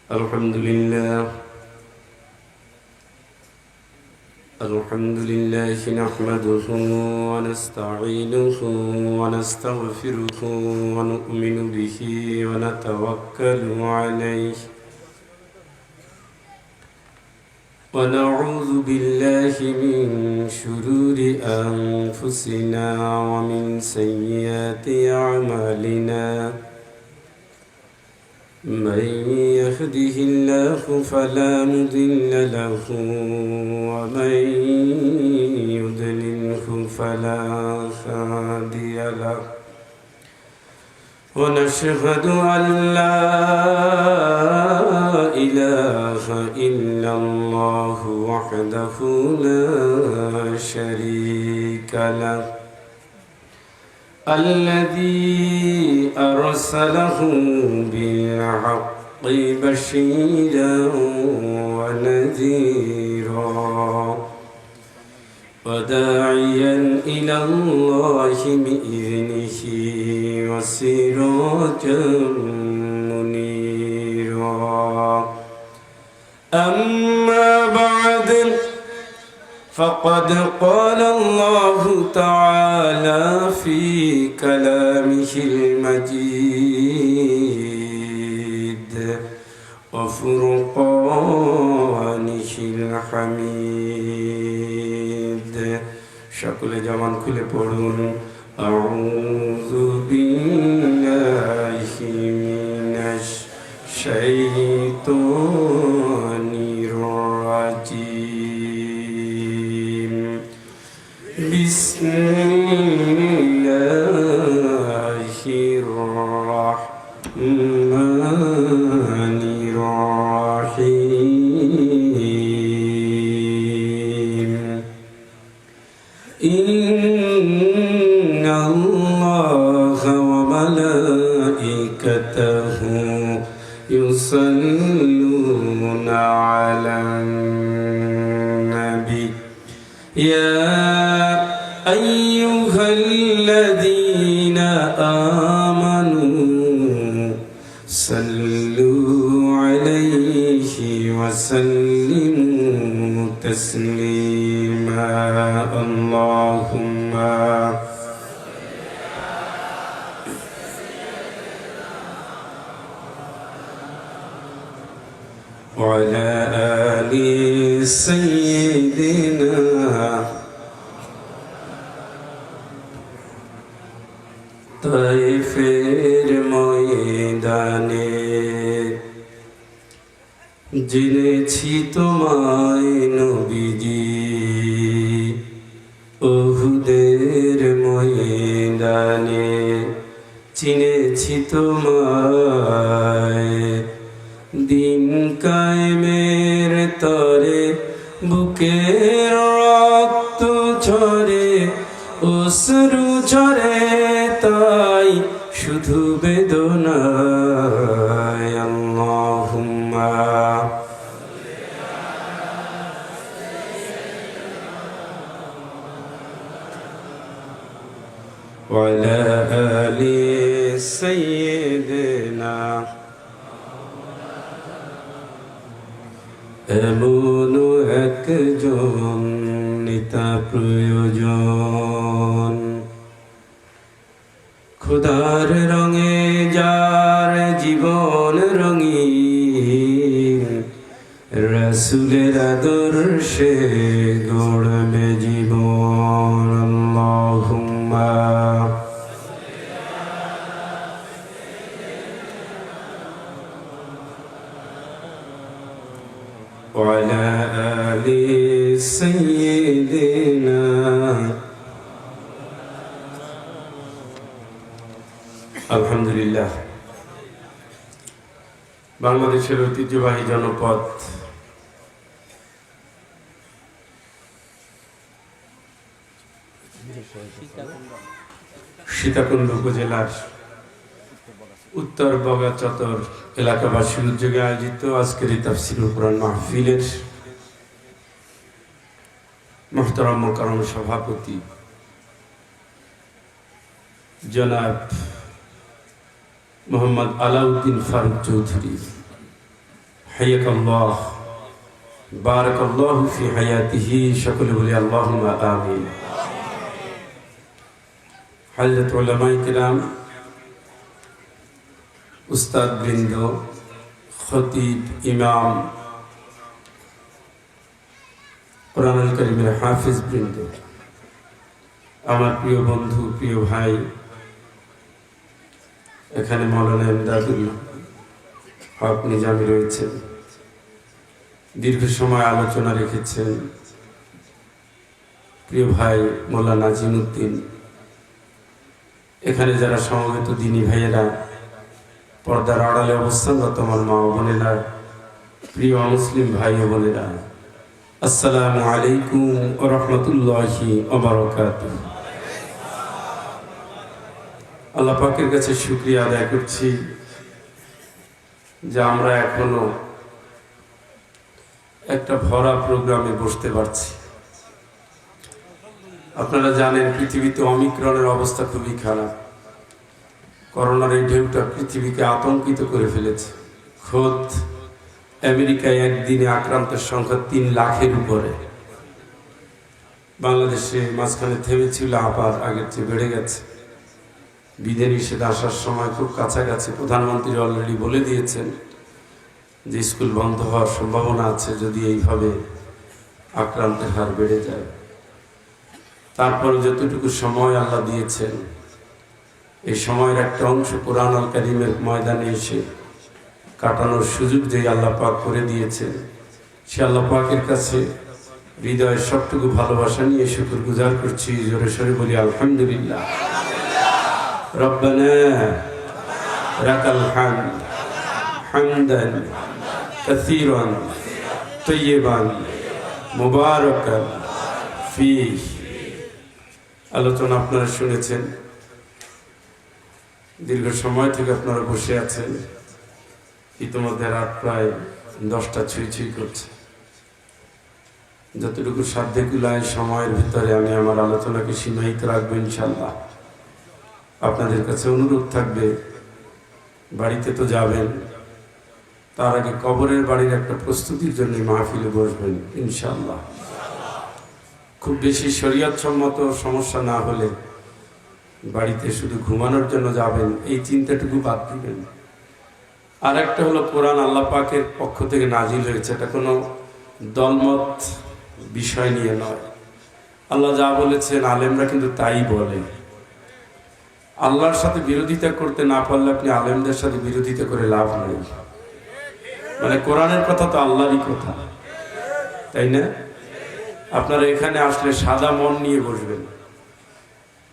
الحمد لله نحمده ونستعينه ونستغفره ونؤمن به ونتوكل عليه ونعوذ بالله من شرور أنفسنا ومن سيئات أعمالنا من يهده الله فلا مضل له ومن يضلله فلا هادي له ونشهد أن لا إله إلا الله وحده لا شريك له الذي أرسله بالحق بشيرا ونذيرا وداعيا إلى الله بإذنه وسراجا منيرا أما بعد فقد قال الله تعالى في كلامه المجيد وفرقانه الحميد شكل جوان كل পড়ুন أعوذ بالله من الشيطان الرجيم بسم الله الرحمن الرحيم إن الله وملائكته يصلون على النبي يا أيها الذين آمنوا صلوا عليه وسلموا تسليما اللهم وعلى آل سيدنا তায়েফের ময়দানে জেনেছি তোমায় নবীজি উহুদের ময়দানে চিনেছি তোমায় দিন কায়েমের তরে বুকের রক্ত ঝরে অশ্রু ঝরে তাই শুধু বেদনায় আল্লাহুম্মা ওয়ালা আলি সাইয়্যিদিনা এমন একজন নেতা প্রয়োজন খোদার রঙে যার জীবন রঙিন রাসূলের আদর্শে গড়বে জীবন আল্লাহুম্মা وعلى آل سيدنا আলহামদুলিল্লাহ বাংলাদেশের ঐতিহ্যবাহী জনপদ সীতাকুণ্ড উপজেলার উত্তর বগাচত্বর এলাকাবাসীর উদ্যোগে আয়োজিত আজকের এই তাফসীরুল কুরআন মাহফিলের মুহতারাম মুকাররম সভাপতি জনাব মোহাম্মদ আলাউদ্দিন ফারুক চৌধুরী হাইয়াকাল্লাহ, বারাকাল্লাহু ফি হায়াতিহি, সকলে বলি আল্লাহুম্মা আমিন। হযরত উলামায়ে কিরাম, উস্তাদ বৃন্দ, খতিব, ইমাম, কোরআনুল কারীমের হাফিজ বৃন্দ, আমার প্রিয় বন্ধু, প্রিয় ভাই, এখানে মাওলানা ইমদাদুল হক নিজামী রয়েছেন, দীর্ঘ সময় আলোচনা রেখেছেন প্রিয় ভাই মোল্লা নাজিমউদ্দিন, এখানে যারা সমবেত দিনী ভাইয়েরা, পর্দার আড়ালে অবস্থানরত আমার মা ও বোনেরা, প্রিয় মুসলিম ভাই ও বোনেরা, আসসালামু আলাইকুম ওয়া রাহমাতুল্লাহি ওয়া বারাকাতুহু। আল্লাহ পাকের কাছে শুকরিয়া আদায় করছি যে আমরা এখনো একটা ভরা প্রোগ্রামে বসতে পারছি। আপনারা জানেন পৃথিবীতে অমিক্রনের অবস্থা খুবই খারাপ। করোনার এই ঢেউটা পৃথিবীকে আতঙ্কিত করে ফেলেছে। খোদ আমেরিকায় একদিনে আক্রান্তের সংখ্যা 3 লাখের উপরে। বাংলাদেশে মাঝখানে থেমেছিল, আবার আগের চেয়ে বেড়ে গেছে। বিধিনিষেধ আসার সময় খুব কাছাকাছি। প্রধানমন্ত্রী অলরেডি বলে দিয়েছেন যে স্কুল বন্ধ হওয়ার সম্ভাবনা আছে যদি এইভাবে আক্রান্তের হার বেড়ে যায়। তারপরে যতটুকু সময় আল্লাহ দিয়েছেন, এই সময়ের একটা অংশ কোরআনুল কারীমের ময়দানে এসে কাটানোর সুযোগ যে আল্লাহ পাক করে দিয়েছেন, সে আল্লাহ পাকের কাছে হৃদয়ের সবটুকু ভালোবাসা নিয়ে শুকর গুজার করছি। জোরে সরে বলি আলহামদুলিল্লাহ। রব্বানা লাকাল হামদ হামদান কাসীরান তাইয়িবান মুবারাকান ফীহি। আলোচনা আপনারা শুনেছেন, দীর্ঘ সময় থেকে আপনারা বসে আছেন। ইতিমধ্যে রাত প্রায় 10টা ছুঁই করছে। যতটুকু সাধ্যে কুলায় সময়ের ভিতরে আমি আমার আলোচনাকে সীমায়িত রাখবো ইনশাআল্লাহ। আপনাদের কাছে অনুরোধ থাকবে, বাড়িতে তো যাবেন, তার আগে কবরের বাড়ির একটা প্রস্তুতির জন্য মাহফিলে বসবেন ইনশাআল্লাহ। খুব বেশি শরীয়ত সম্মত সমস্যা না হলে বাড়িতে শুধু ঘুমানোর জন্য যাবেন, এই চিন্তাটুকু বাদ দিবেন। আর একটা হলো, কোরআন আল্লাহ পাকের পক্ষ থেকে নাজিল হয়েছে, এটা কোনো দলমত বিষয় নিয়ে নয়। আল্লাহ যা বলেছেন আলেমরা কিন্তু তাই বলে। আল্লাহর সাথে বিরোধিতা করতে না পারলে আপনি আলেমদের সাথে বিরোধিতা করে লাভ নেই। মানে কোরআনের কথা তো আল্লাহরই কথা, তাই না? আপনারা এখানে আসলে সাদা মন নিয়ে বসবেন।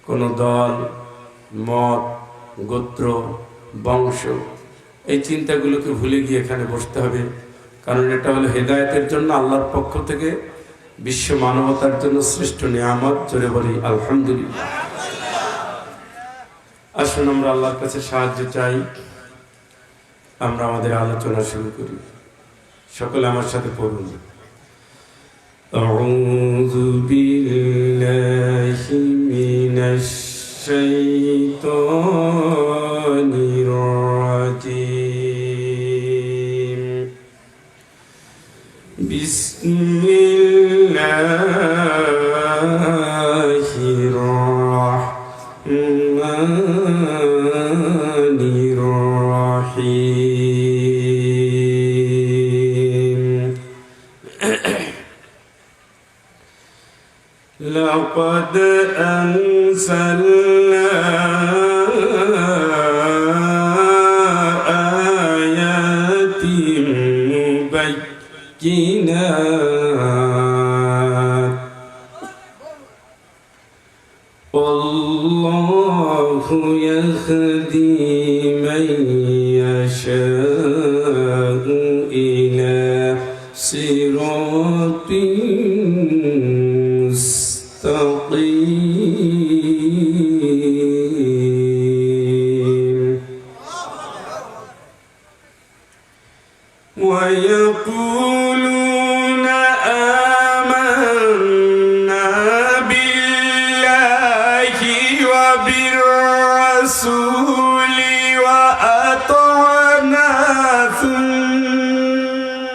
কোনো দল, মত, গোত্র, বংশ, এই চিন্তাগুলোকে ভুলে গিয়ে এখানে বসতে হবে। কারণ এটা হলো হেদায়েতের জন্য আল্লাহর পক্ষ থেকে বিশ্ব মানবতার জন্য শ্রেষ্ঠ নিয়ামত। জোরে বলি আলহামদুলিল্লাহ। আসুন আমরা আল্লাহর কাছে সাহায্য চাই। আমরা আমাদের আলোচনা শুরু করি। সকলে আমার সাথে পড়ুন। আউযু বিল্লাহি মিনাশ শাইতানির রাজীম। বিসমিল্লাহির রাহমানির রাহিম। লাকাদ আনসালনা আয়াতিন মুবায়্যিনাত ওয়াল্লাহু ইয়াহদি মান ইয়াশাউ ইলা সিরাতিন মুস্তাকিম। ويقولون آمنا بالله وبالرسول وأطعنا ثم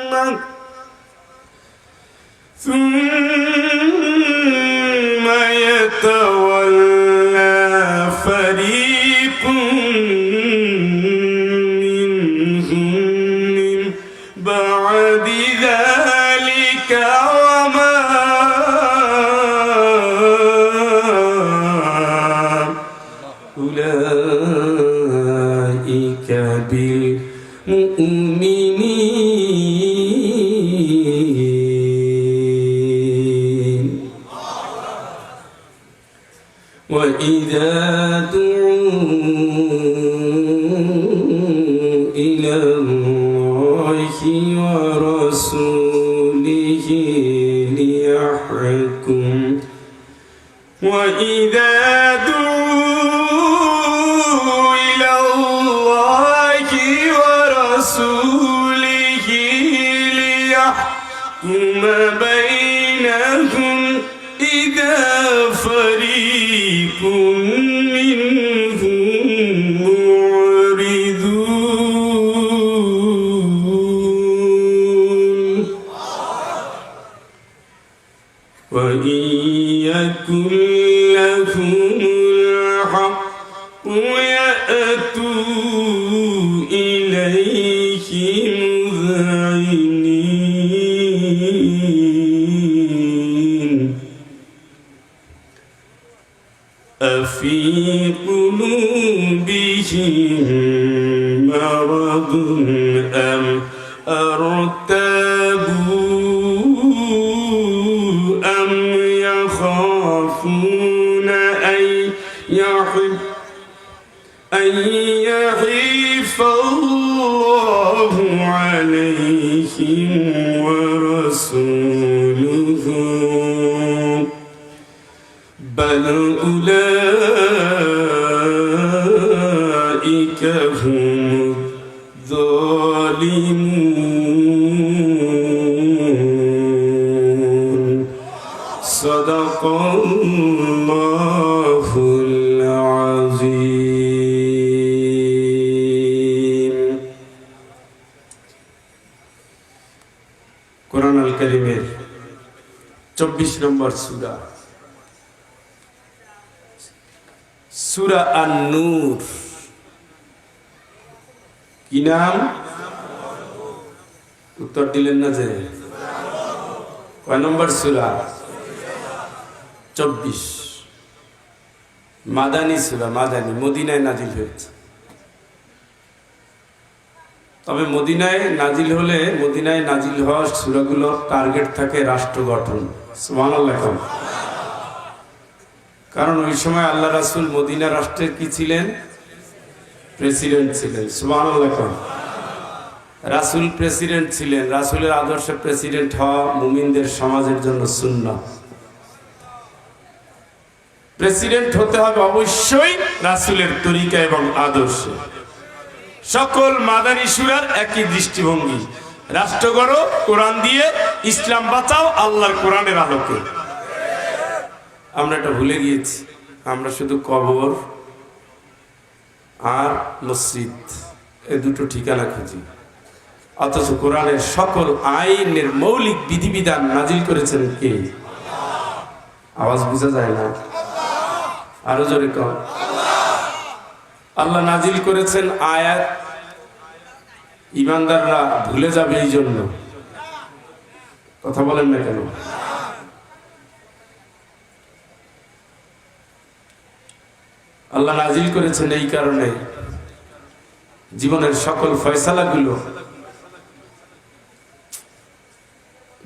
المؤمنين وإذا دعوا إلى الله ورسوله ليحكم وإذا دعوا إلى الله ورسوله ليحكم بينهم إذا فريق منهم معرضون وإن يكن لهم الحق يأتوا إليه مذعنين أفي قلوبهم مرض أم ارتابوا أم يخافون أن يحيف الله عليهم ورسوله بل أولئك هم الظالمون صدق الله العظيم কোরআন আল কারীমের 24 নম্বর সূরা সূরা আন-নূর কি নাম উত্তর দিলেন না যে কয় নম্বর সূরা 24 মাদানী সূরা মাদানী মদিনায় নাজিল হয়েছে তবে মদিনায় নাজিল হলে মদিনায় নাজিল হওয়া সূরাগুলোর টার্গেট থাকে রাষ্ট্র গঠন সুবহানাল্লাহ কারণ ওই সময় আল্লাহ রাসূল মদিনা রাষ্ট্রের কি ছিলেন প্রেসিডেন্ট ছিলেন সুবহানাল্লাহ রাসূল প্রেসিডেন্ট ছিলেন রাসূলের আদর্শে প্রেসিডেন্ট হওয়া মুমিনদের সমাজের জন্য সুন্নাত প্রেসিডেন্ট হতে হবে অবশ্যই রাসূলের তরিকা এবং আদর্শে সকল মাদানী সূরার একই দৃষ্টিভঙ্গি রাষ্ট্র গড়ো কোরআন দিয়ে ইসলাম বাঁচাও আল্লাহর কোরআনের আলোকে আমরা এটা ভুলে গিয়েছি আমরা শুধু কবর আর মসজিদ এই দুটো ঠিকানা খুঁজি অথচ কোরআনের সকল আইনের মৌলিক বিধিবিধান নাজিল করেছেন কে আওয়াজ বোঝা যায় না আরো জোরে কর আল্লাহ নাজিল করেছেন আয়াত ঈমানদাররা ভুলে যাবে এই জন্য কথা বলেন না কেন আল্লাহ নাজিল করেছেন এই কারণে জীবনের সকল ফয়সালাগুলো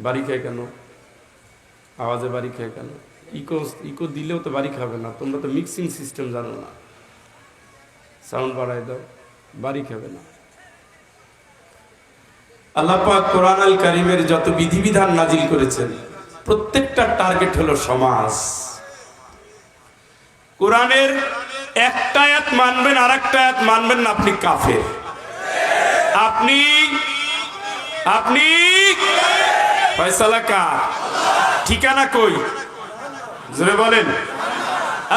বাড়ি খায় কেন আওয়াজে বাড়ি খায় কেন ইকো দিলেও তো বাড়ি খাবে না তোমরা তো মিক্সিং সিস্টেম জানো না সাউন্ড বাড়াই দাও বাড়ি খাবে না আল্লাহ পাক কোরআন আল কারীমের যত বিধিবিধান নাজিল করেছেন প্রত্যেকটা টার্গেট হলো সমাজ কোরআনের একটা আয়াত মানবেন আর একটা আয়াত মানবেন না আপনি কাফের আপনি ফয়সালা কার ঠিকানা কই জোরে বলেন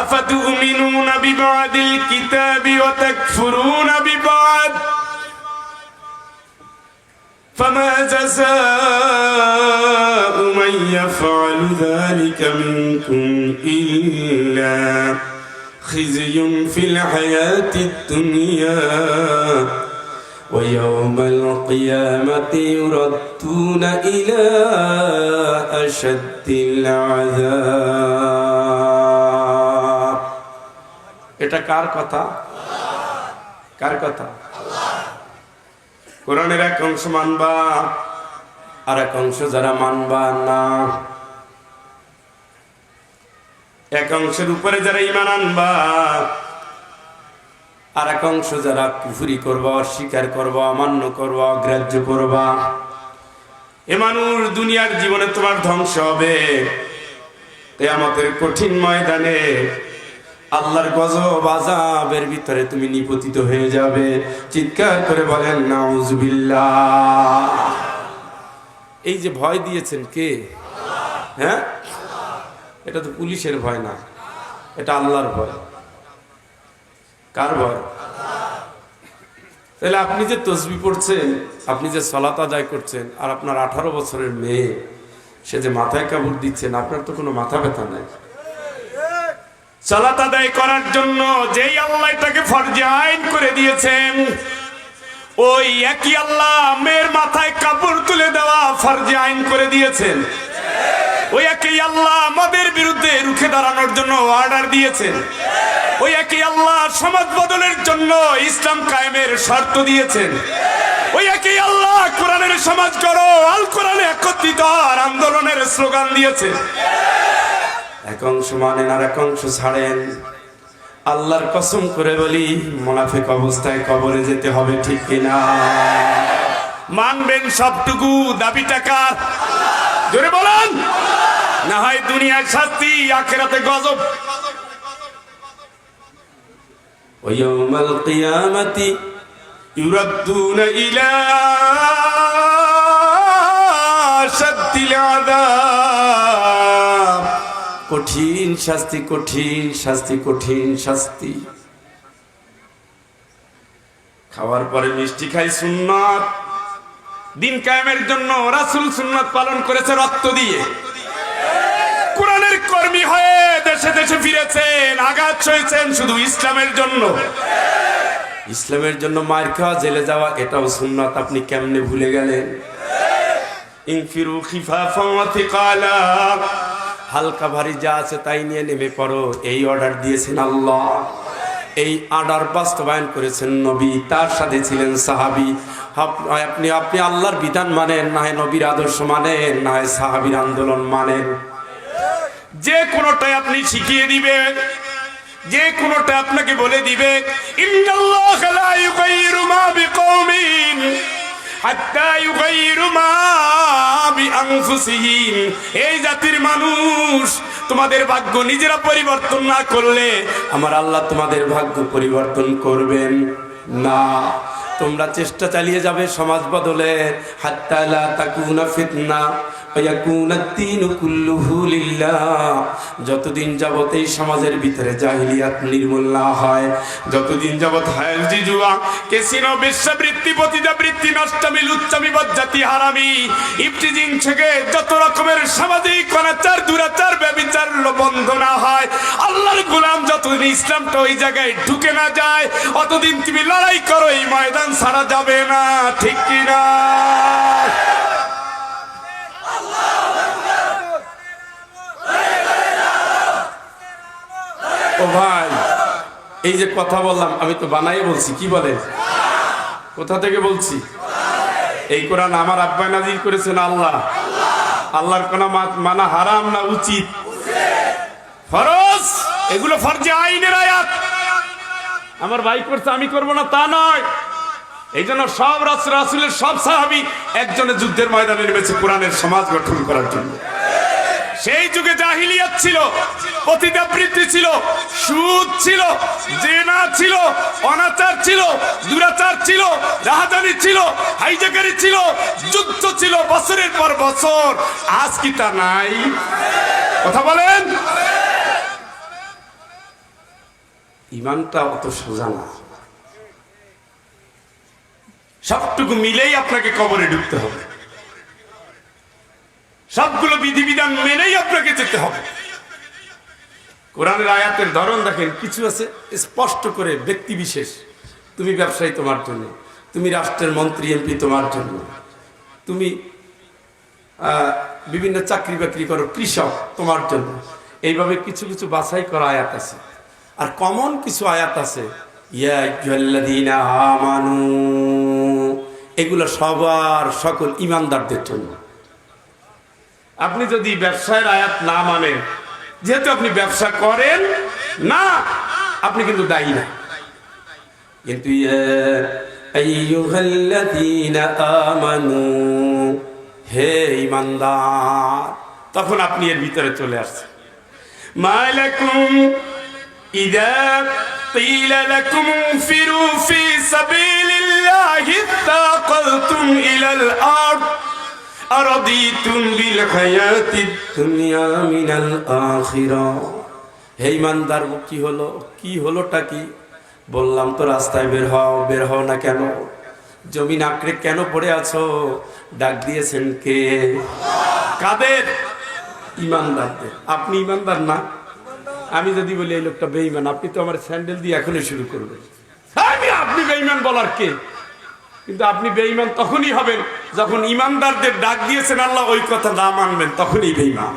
আফাতুমিনুনা বিবাদিল কিতাবি ওয়া তাকফুরুনা বিবাদ فما جزاء من يفعل ذلك منكم إلا خزي في الحياة الدنيا ويوم القيامة يردون إلى أشد العذاب এটা কার কথা কোরআনের এক অংশ মানবা, আর এক অংশ যারা মানবা না। এক অংশের উপরে যারা ঈমান আনবা, আর এক অংশ যারা কুফরি করবা, অস্বীকার করবা, অমান্য করবা, অগ্রাহ্য করবা। এ মানুষ দুনিয়ার জীবনে তোমার ধ্বংস হবে, কিয়ামতের কঠিন ময়দানে আল্লাহর গজব আযাবের ভিতরে তুমি নিপতিত হয়ে যাবে। চিৎকার করে বলেন নাউজুবিল্লাহ। এই যে ভয় দিয়েছেন কে? হ্যাঁ, এটা তো পুলিশের ভয় না, এটা আল্লাহর ভয়। কার ভয়? তাহলে আপনি যে তসবিহ পড়ছেন, আপনি যে সালাত আদায় করছেন, আর আপনার 18 বছরের মেয়ে সে যে মাথায় কাপড় দিচ্ছেন, আপনার তো কোনো মাথা ব্যথা নাই। সালাত আদায় করার জন্য যেই আল্লাহ এটাকে ফরজে আইন করে দিয়েছেন, ওই একই আল্লাহ মেয়ের মাথায় কাপড় তুলে দেওয়া ফরজে আইন করে দিয়েছেন। ওই একই আল্লাহ আমাদের বিরুদ্ধে রুখে দাঁড়ানোর জন্য অর্ডার দিয়েছেন। ওই একই আল্লাহ সমাজ বদলের জন্য ইসলাম কায়েমের শর্ত দিয়েছেন। ওই একই আল্লাহ কোরআনের সমাজ করো, আল কোরআনে একত্রিত আর আন্দোলনের স্লোগান দিয়েছে। এক অংশ মানেন আর এক অংশ ছাড়েন। আল্লাহর কসম করে বলি, মুনাফিক অবস্থায় কবরে যেতে হবে, ঠিক কিনা? মানবেন সবটুকু, দাবিটা কার? জোরে বলেন। না হয় দুনিয়ায় শাস্তি, আখিরাতে গজব। ওয়ায়াউমাল কিয়ামাতি ইউরাদ্দুনা ইলা শাদ্দিল আযাব। কঠিন শাস্তি, কঠিন শাস্তি, কঠিন শাস্তি। খাওয়ার পরে মিষ্টি খাই সুন্নাত। দিন কায়েমের জন্য রাসূল সুন্নাত পালন করেছে রক্ত দিয়ে। কোরআনের কর্মী হয়ে দেশে দেশে ফিরেছেন, আঘাত সয়েছেন শুধু ইসলামের জন্য। ইসলামের জন্য মার খাওয়া, জেলে যাওয়া, এটাও সুন্নাত। আপনি কেমনে ভুলে গেলেন? ইনফিরু খিফাফান ওয়া থিকালা, হালকা ভারী যা আছে তাই নিয়ে নেমে পড়ো, এই অর্ডার দিয়েছেন আল্লাহ। এই অর্ডার বাস্তবায়ন করেছেন নবী, তার সাথে ছিলেন সাহাবী। আপনি আল্লাহর বিধান মানেন, না হয় নবীর আদর্শ মানেন, না হয় সাহাবীর আন্দোলন মানেন। যে কোনোটাই আপনি শিখিয়ে দিবেন, যে কোনোটা আপনাকে বলে দিবে, ইন্নাল্লাহা লা ইউগাইয়িরু মা বিকওমিন হাত্তা ইউগাইয়িরু মা বিআনফুসিহিম। এই জাতির মানুষ, তোমাদের ভাগ্য নিজেরা পরিবর্তন না করলে আমার আল্লাহ তোমাদের ভাগ্য পরিবর্তন করবেন না। তোমরা চেষ্টা চালিয়ে যাবে সমাজ বদলে, হাত্তা লা তাকুনা ফিতনা ওয়া ইয়াকুনাদ দীনু কুল্লুহু লিল্লাহ। যতদিন যাবত এই সমাজের ভিতরে জাহিলিয়াত নির্মূল না হয়, যতদিন যাবত হায়াজি জুয়া, ক্যাসিনো, বেশ্যাবৃত্তি, পতিতাবৃত্তি, নষ্টামি, লুচ্চামি, বজ্জাতি, হারামি, ইফটিজিং থেকে যত রকমের সামাজিক অনাচার, দুরাচার, ব্যভিচার বন্ধ না হয়, আল্লাহর গোলাম যতদিন ইসলামটা ওই জায়গায় ঢুকে না যায়, অতদিন তুমি লড়াই করো, এই ময়দান ছাড়া যাবে না, ঠিক কিনা? ও ভাই, এই যে কথা বললাম, আমি তো বানাই বলছি, কি বলে? কোথা থেকে বলছি? এই কোরআন আমার আব্বা নাজিল করেছেন আল্লাহ। আল্লাহর কোন মানা হারাম না উচিত? ফরজ। এগুলো ফরজে আইনের আয়াত। আমার ভাই করছে, আমি করব না তা নয়। এই জন্য সব রাসূলের সব সাহাবী একজনের যুদ্ধের ময়দানে নেমেছে কোরআনের সমাজ গঠন করার জন্য। সেই যুগে জাহিলিয়াত ছিল, পতিতাবৃত্তি ছিল, সুদ ছিল, জিনা ছিল, অনাচার ছিল, দুরাচার ছিল, রাহাজানি ছিল, হাইজাকারি ছিল, যুদ্ধ ছিল বছরের পর বছর। আজ কি তা নাই? কথা বলেন। ঈমানটা অত সোজা না। সবটুকু মিলেই আপনাকে কবরে ঢুকতে হবে, সবগুলো বিধিবিধান মেনেই আপনাকে যেতে হবে। কোরআনের আয়াতের ধরন দেখেন, কিছু আছে স্পষ্ট করে ব্যক্তি বিশেষ। তুমি ব্যবসায়ী তোমার জন্য, তুমি রাষ্ট্রের মন্ত্রী এমপি তোমার জন্য, তুমি বিভিন্ন চাকরি বাকরি করো, কৃষক তোমার জন্য। এইভাবে কিছু কিছু বাছাই করা আয়াত আছে। আর কমন কিছু আয়াত আছে, ইয়া আইয়ুহাল্লাযীনা আমানু, এগুলো সবার সকল ইমানদারদের জন্য। আপনি যদি ব্যবসায়ের আয়াত না মানেন, যেহেতু আপনি ব্যবসা করেন না, আপনি কিন্তু দায়ী না। কিন্তু আইয়ুহাল্লাযীনা আমানু, হে ঈমানদার, তখন আপনি এর ভিতরে চলে আসছেন। মালাকুম ইযা ক্বিলা লাকুম ইনফিরু ফি সাবিলিল্লাহি তাকালতুম ইলাল আরদ আরাদিতুম বিল হায়াতিদ দুনিয়া মিনাল আখিরাহ। হে ঈমানদার, কি হলোটা কি? বললাম তো রাস্তায় বের হও না কেন? জমিন আঁকড়ে কেন পড়ে আছো? ডাক দিয়েছেন কে? কাদের? ঈমানদারদের। আপনি ঈমানদার না? আমি যদি বলি এই লোকটা বেঈমান, আপনি তো আমার স্যান্ডেল দিয়ে এখনই শুরু করবেন। আপনি বেঈমান বলার কে? কিন্তু আপনি বেঈমান তখনই হবেন যখন ঈমানদারদের ডাক দিয়েছেন আল্লাহ, ওই কথা না মানবেন, তখনই বেঈমান।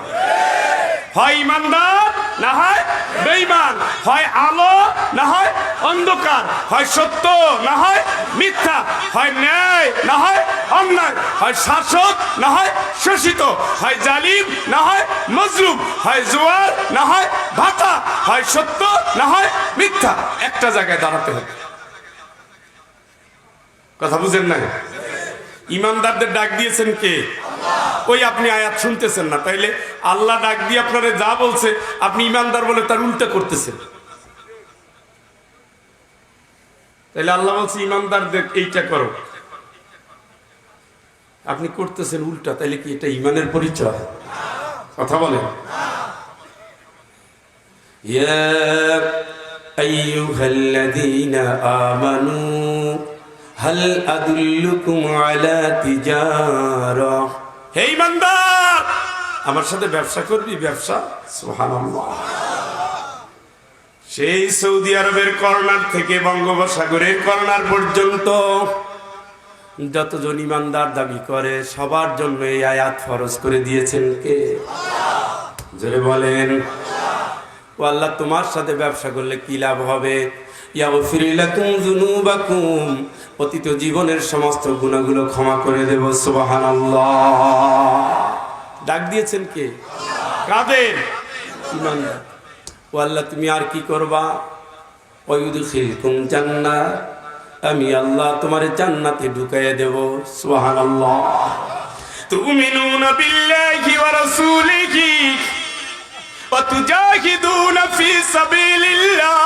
হয় ঈমানদার, না হয় বেঈমান। হয় আলো, না হয় অন্ধকার। হয় সত্য, না হয় মিথ্যা। হয় ন্যায়, না হয় অন্যায়। হয় শাসক, না হয় শোষিত। হয় জালিম, না হয় মজলুম। হয় জোয়ার, না হয় ভাতা। হয় সত্য, না হয় মিথ্যা। একটা জায়গায় দাঁড়াতে হবে। কথা বুঝেন না? ঈমানদারদের ডাক দিয়েছেন কে? ওই আপনি আয়াত শুনতেছেন না, তাইলে আল্লাহ ডাক দিয়ে আপনারা যা বলছে আপনি ঈমানদার বলে তার উল্টা করতেছেন। তাইলে আল্লাহ বলছে ঈমানদারদের এইটা করো, আপনি করতেছেন উল্টা। তাইলে কি এটা ঈমানের পরিচয়? কথা বলেন। ইয়া আইয়ুহাল্লাযীনা আমানু হাল আদুল্লুকুম আলা তিজারা। হে ঈমানদার, আমার সাথে ব্যবসা করবি? ব্যবসা? সুবহানাল্লাহ। সেই সৌদি আরবের কর্নার থেকে বঙ্গোপসাগরের কর্নার পর্যন্ত যতজন ঈমানদার দাবি করে সবার জন্য এই আয়াত ফরজ করে দিয়েছেন কে? জোরে বলেন। ও আল্লাহ, তোমার সাথে ব্যবসা করলে কি লাভ হবে? ইয়াগফির লাকুম যুনুবাকুম, অতীত জীবনের সমস্ত গুনাহগুলো ক্ষমা করে দেব। সুবহানাল্লাহ। ডাক দিয়েছেন কে? কাদের? ঈমানদার। ও আল্লাহ, তুমি আর কি করবা? ওয়ায়ুদখিলকুম জান্নাত, আমি আল্লাহ তোমার জান্নাতে ঢুকাইয়া দেব। সুবহানাল্লাহ। তুমিনুনা বিল্লাহি ওয়া রাসূলিহি ওয়া তুজাহিদুনা ফি সাবিলিল্লাহ।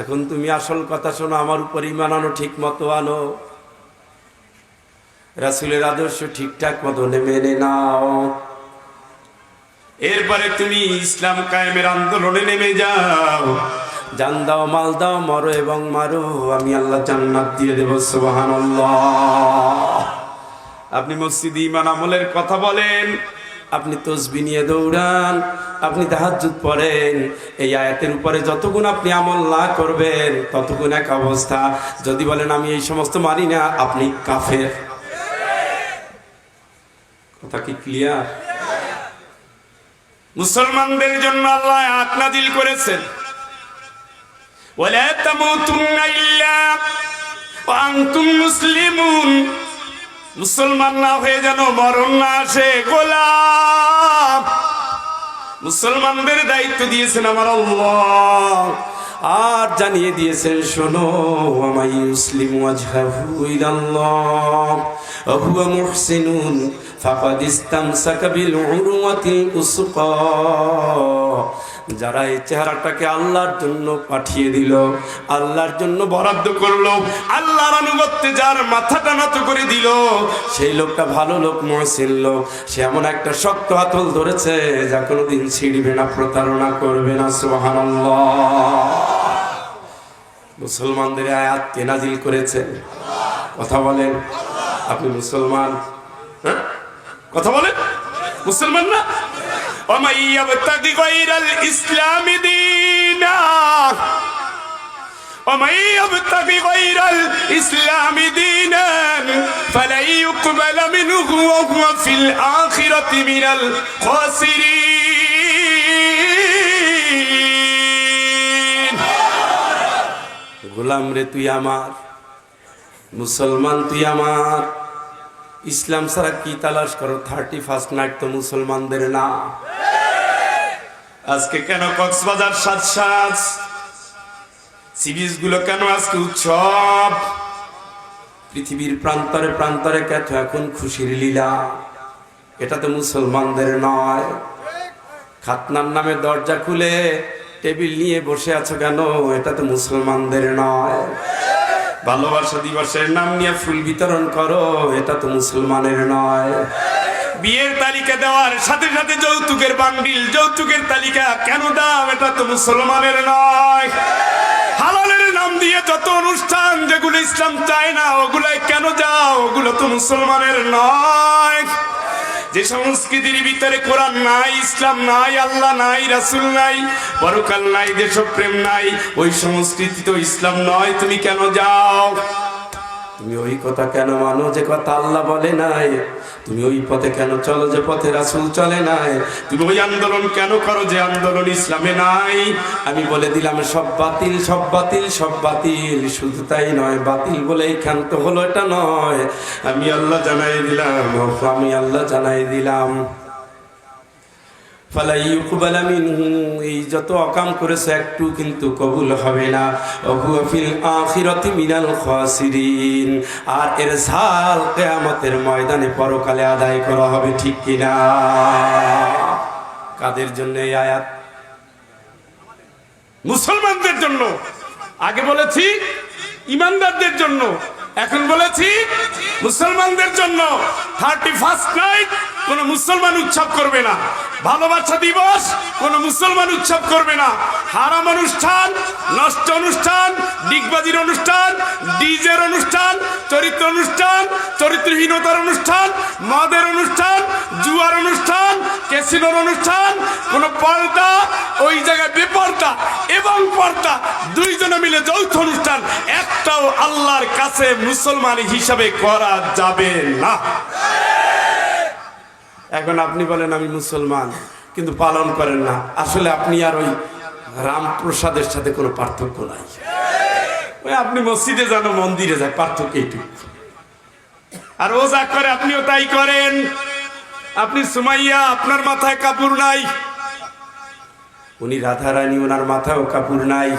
এখন তুমি আসল কথা শোনো, আমার উপর ঈমান আনো, ঠিক মতো আনো, রাসূলের আদর্শ ঠিকঠাক মতো মেনে নাও। এরপরে তুমি ইসলাম কায়েমের আন্দোলনে নেমে যাও। জান দাও, মাল দাও, মরো এবং মারো, আমি আল্লাহ জান্নাত দিয়ে দেব। সুবহানাল্লাহ। আপনি মসজিদে ঈমান আমলের কথা বলেন, আপনি তাসবিহ নিয়ে দৌড়ান, আপনি তাহাজ্জুদ পড়েন, এই আয়াতের উপরে যতগুণ আপনি আমল না করবেন ততগুণ এক অবস্থা। যদি বলেন আমি এই সমস্ত মানি না, আপনি কাফের। কথা কি ক্লিয়ার? মুসলমানদের জন্য আল্লাহ আয়াত নাযিল করেছেন, ওয়ালা তামুতুন্না ইল্লা ওয়া আনতুম মুসলিমুন। মুসলমান না হয়ে যেন মরণ না আসে। গোলাম, মুসলমানদের দায়িত্ব দিয়েছেন আমার আল্লাহ, আর জানিয়ে দিয়েছেন শোনো, ওয়ামাই ইউসলিমু ওয়াজহাহু ইলাল্লাহ ওয়া হুয়া মুহসিনুন ফাকাদ ইসতামসাকা বিল উরওয়াতিল উসকা। যারা এই চেহারাটাকে আল্লাহর জন্য পাঠিয়ে দিল, আল্লাহর জন্য বরাদ্দ করলো, আল্লাহর আনুগত্যে যার মাথাটা নত করে দিল, সেই লোকটা ভালো লোক, মুহসিন লোক। সে এমন একটা শক্ত হাতল ধরেছে যা কোনোদিন ছিঁড়বে না, প্রতারণা করবে না। সুবহানাল্লাহ। মুসলমানদের আয়াত কে নাযিল করেছেন? কথা বলেন। আপনি মুসলমান? হ্যাঁ, কথা বলেন। মুসলমান না? وَمَن يَبْتَغِ غَيْرَ الْإِسْلَامِ دِينًا وَمَن يَبْتَغِ غَيْرَ الْإِسْلَامِ دِينًا فَلَن يُقْبَلَ مِنْهُ وَهُوَ فِي الْآخِرَةِ مِنَ الْخَاسِرِينَ। গোলাম রে তুই আমার, মুসলমান তুই আমার। ইসলাম ছাড়া কি তালাশ করো? 31st নাইট তো মুসলমানদের না। আজকে কেন কক্সবাজার সাজ সি বিচ গুলো কেন আজকে উৎসব? পৃথিবীর প্রান্তরে প্রান্তরে কেন এখন খুশির লীলা? এটা তো মুসলমানদের নয়। খাতনার নামে দরজা খুলে টেবিল নিয়ে বসে আছো কেন? এটা তো মুসলমানদের নয়। ভালোবাসা দিবসের নাম নিয়ে ফুল বিতরণ করো, এটা তো মুসলমানের নয়। বিয়ের তালিকা দেওয়ার সাথে সাথে যৌতুকের বান্ডিল, যৌতুকের তালিকা কেন দাও? এটা তো মুসলমানের নয়। হালালের নাম দিয়ে যত অনুষ্ঠান যেগুলো ইসলাম চায় না ওগুলাই কেন যাও? ওগুলো তো মুসলমানের নয়। যে সংস্কৃতির ভিতরে কোরআন নাই, ইসলাম নাই, আল্লাহ নাই, রাসূল নাই, পরকাল নাই, দেশপ্রেম নাই, ওই সংস্কৃতি তো ইসলাম নয়। তুমি কেন যাও? তুমি ওই কথা কেন মানো যে কথা আল্লাহ বলে নাই? তুমি ওই পথে কেন চলো যে পথে রাসূল চলে নাই? তুমি ওই আন্দোলন কেন করো যে আন্দোলন ইসলামে নাই? আমি বলে দিলাম সব বাতিল, সব বাতিল, সব বাতিল। শুধু তাই নয়, বাতিল বলেই ক্ষান্ত হলো এটা নয়। আমি আল্লাহ জানাই দিলাম, আমি আল্লাহ জানাই দিলাম ফালাই ইউকবাল মিনহু, এই যত অকাম করেছে একটু কিন্তু কবুল হবে না। ওয়া ফিল আখিরাতি মিনাল খাসিরিন, আর এর ঝাল কিয়ামতের ময়দানে পরকালে আদায় করা হবে। ঠিক কি না? কাদের জন্য এই আয়াত? মুসলমানদের জন্য। আগে বলেছি ইমানদারদের জন্য, এখন বলেছি মুসলমানদের জন্য। 31st নাইট কোন মুসলমান উৎসব করবে না। ভালোবাসা দিবস কোন মুসলমান উৎসব করবে না। হারাম অনুষ্ঠান, নষ্ট অনুষ্ঠান, ডিগবাজির অনুষ্ঠান, ডিজের অনুষ্ঠান, চরিত্র অনুষ্ঠান, চরিত্রহীনতার অনুষ্ঠান, মদের অনুষ্ঠান, জুয়ার অনুষ্ঠান, ক্যাসিনোর অনুষ্ঠান, কোন পর্দা, ওই জায়গায় বেপর্দা এবং পর্দা দুইজনে মিলে যৌথ অনুষ্ঠান একটাও আল্লাহর কাছে মুসলমান হিসাবে করা যাবে না। এখন আপনি বলেন আমি মুসলমান, কিন্তু পালন করেন না। আসলে আপনি আর ওই রামপ্রসাদের সাথে কোনো পার্থক্য নাই। ওই আপনি মসজিদে যান, মন্দিরে যায়, পার্থক্য এইটুকু। আর ও যা করে আপনিও তাই করেন। আপনি সুমাইয়া, আপনার মাথায় কাপড় নাই। উনি রাধারানী, ওনার মাথায়ও কাপড় নাই।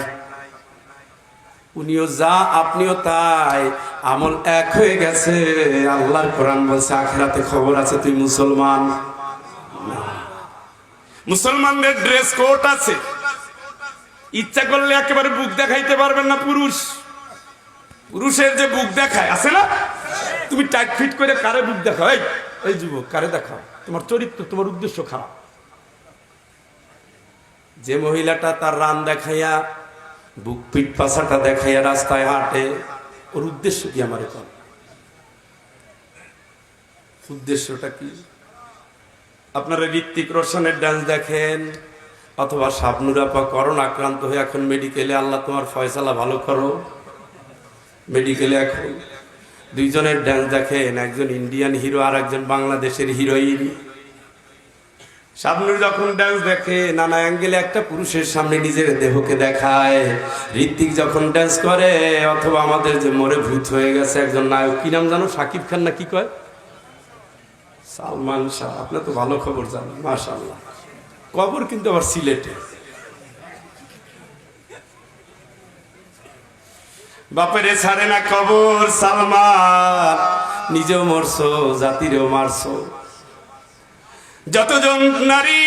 উনিও যা, আপনিও তাই। আমল এক হয়ে গেছে। আল্লাহর কোরআন বলছে আখিরাতে খবর আছে। তুই মুসলমান। মুসলমানদের ড্রেস কোড আছে। ইচ্ছা করলে একেবারে বুক দেখাইতে পারবেন না। পুরুষের যে বুক দেখায় আছে না, তুমি টাইট ফিট করে কারে বুক দেখাও? এই যুবক, কারে দেখাও? তোমার চরিত্র, তোমার উদ্দেশ্য খারাপ। যে মহিলাটা তার রান দেখাইয়া, বুক পিঠ পাশাটা দেখাইয়া রাস্তায় হাঁটে, ওর উদ্দেশ্য কি? আমার এখন উদ্দেশ্যটা কি? আপনারা ঋত্বিক রোশনের ডান্স দেখেন, অথবা শাবনূর আপা করোনা আক্রান্ত হয়ে এখন মেডিকেলে। আল্লাহ তোমার ফয়সালা ভালো করো। মেডিকেলে এখন দুইজনের ডান্স দেখেন, একজন ইন্ডিয়ান হিরো আর একজন বাংলাদেশের হিরোইন। শাবনূর যখন ডান্স দেখে নানা অ্যাঙ্গেলে একটা পুরুষের সামনে নিজের দেহকে দেখায়। ঋত্বিক যখন ডান্স করে, অথবা আমাদের যে মরে ভূত হয়ে গেছে একজন নায়ক, কি নাম জানো? শাকিব খান না কি কয়? সালমান শাহ। আপনার তো ভালো খবর জানেন, মাশাআল্লাহ। কবর কিন্তু আবার সিলেটে। বাপেরে ছাড়ে না কবর। সালমান নিজেও মরছো, জাতিরেও মারছো। যতজন নারী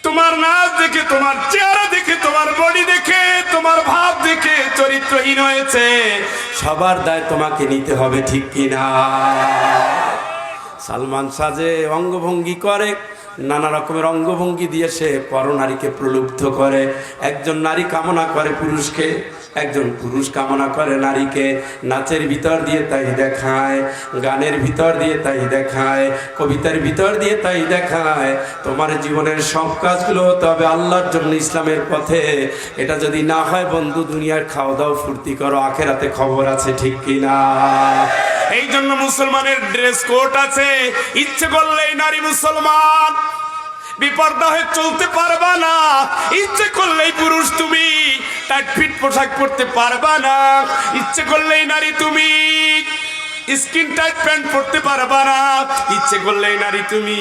তোমার নাচ দেখে, তোমার চেহারা দেখে, তোমার বডি দেখে, তোমার ভাব দেখে চরিত্রহীন হয়েছে, সবার দায় তোমাকে নিতে হবে। ঠিক কিনা? সালমান সাজে, অঙ্গভঙ্গি করে, নানা রকমের অঙ্গভঙ্গি দিয়ে সে পরনারীকে প্রলুব্ধ করে। একজন নারী কামনা করে পুরুষকে, একজন পুরুষ কামনা করে নারীকে। নাচের ভিতর দিয়ে তাই দেখায়, গানের ভিতর দিয়ে তাই দেখায়, কবিতার ভিতর দিয়ে তাই দেখায়। তোমার জীবনের সব কাজগুলো হতে হবে আল্লাহর জন্য, ইসলামের পথে। এটা যদি না হয় বন্ধু, দুনিয়ার খাওয়া দাও ফুর্তি করো, আখেরাতে খবর আছে। ঠিক কিনা? এই জন্য মুসলমানের ড্রেস কোড আছে। ইচ্ছে করলেই নারী মুসলমান, বিপর্দা হয়ে চলতে পারবা না। ইচ্ছে করলেই পুরুষ তুমি টাইট ফিট পোশাক পরতে পারবা না। ইচ্ছে করলেই নারী তুমি স্কিন টাইট প্যান্ট পরতে পারবা না। ইচ্ছে করলেই নারী তুমি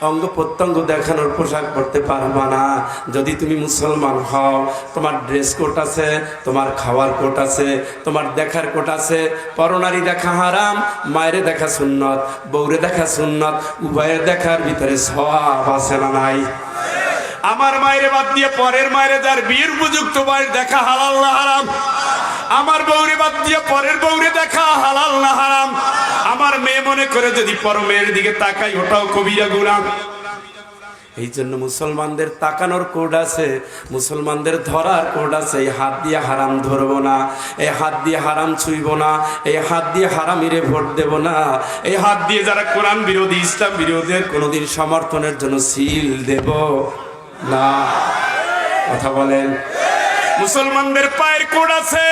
অঙ্গ প্রত্যঙ্গ দেখানোর পোশাক পরতে পারবা না। যদি তুমি মুসলমান হও, তোমার ড্রেস কোড আছে, তোমার খাওয়ার কোড আছে, তোমার দেখার কোড আছে। পরনারী দেখা হারাম, মায়ের দেখা সুন্নত, বউরে দেখা সুন্নত, উভয়ের দেখার ভিতরে সওয়াব আছে না নাই? আমার মায়ের বাদ দিয়ে পরের মায়ের যার বিয়ের উপযুক্ত মায়ের দেখা হালাল না হারাম? আমার বউরে বাদ দিয়ে পরের বউরে দেখা হালাল না হারাম? আমার মেয়ে মনে করে যদি পর মেয়ের দিকে তাকাই, ওটাও কবিরা গুনাহ। এই জন্য মুসলমানদের তাকানোর কোড আছে, মুসলমানদের ধরার কোড আছে। এই হাত দিয়ে হারাম ধরবো না, এই হাত দিয়ে হারাম ছুঁইব না, এই হাত দিয়ে হারামিরে ভোট দেব না, এই হাত দিয়ে যারা কোরআন বিরোধী, ইসলাম বিরোধীর কোনোদিন সমর্থনের জন্য সিল দেব না। কথা বলেন। মুসলমানদের পায়ের কোড আছে।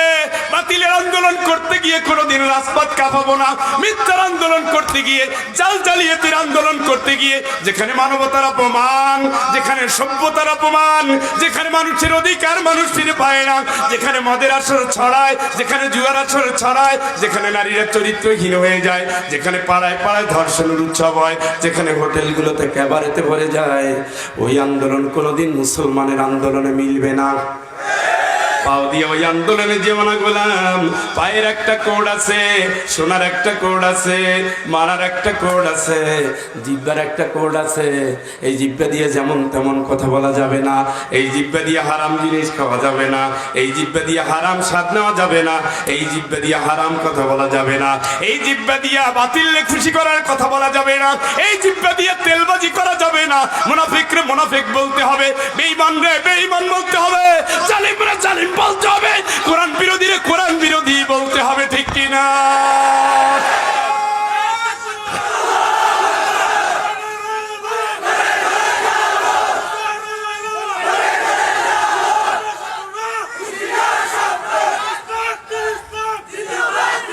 বাতিলের আন্দোলন করতে গিয়ে কোনোদিন রাজপথ কাঁপাবো না। মিথ্যার আন্দোলন করতে গিয়ে, জাল জালিয়াতির আন্দোলন করতে গিয়ে, যেখানে মানবতার অপমান, যেখানে সভ্যতার অপমান, যেখানে মানুষের অধিকার মানুষ ফিরে পায় না, যেখানে মদের আসর ছড়ায়, যেখানে জুয়ার আসর ছড়ায়, যেখানে নারীরা চরিত্রহীন হয়ে যায়, যেখানে পাড়ায় পাড়ায় ধর্ষণের উৎসব হয়, যেখানে হোটেলগুলোতে ক্যাবারেতে ভরে যায়, ওই আন্দোলন কোনোদিন মুসলমানের আন্দোলনে মিলবে না। পাও দিয়ে ওই আন্দোলনে যেও না গোলাম। পায়ের একটা কোড আছে, সোনার একটা কোড আছে, মারার একটা কোড আছে, জিব্বার একটা কোড আছে। এই জিব্বা দিয়ে যেমন তেমন কথা বলা যাবে না, এই জিব্বা দিয়ে হারাম জিনিস খাওয়া যাবে না, এই জিব্বা দিয়ে হারাম স্বাদ নেওয়া যাবে না, এই জিব্বা দিয়ে হারাম কথা বলা যাবে না, এই জিব্বা দিয়ে বাতিলকে খুশি করার কথা বলা যাবে না, এই জিব্বা দিয়ে তেলবাজি করা যাবে না। মুনাফিকরে মুনাফিক বলতে হবে, বেঈমান রে বেঈমান বলতে হবে, জালিমরে জালিম বলতে হবে, কোরআন বিরোধীরে কোরআন বিরোধী বলতে হবে। ঠিক কিনা?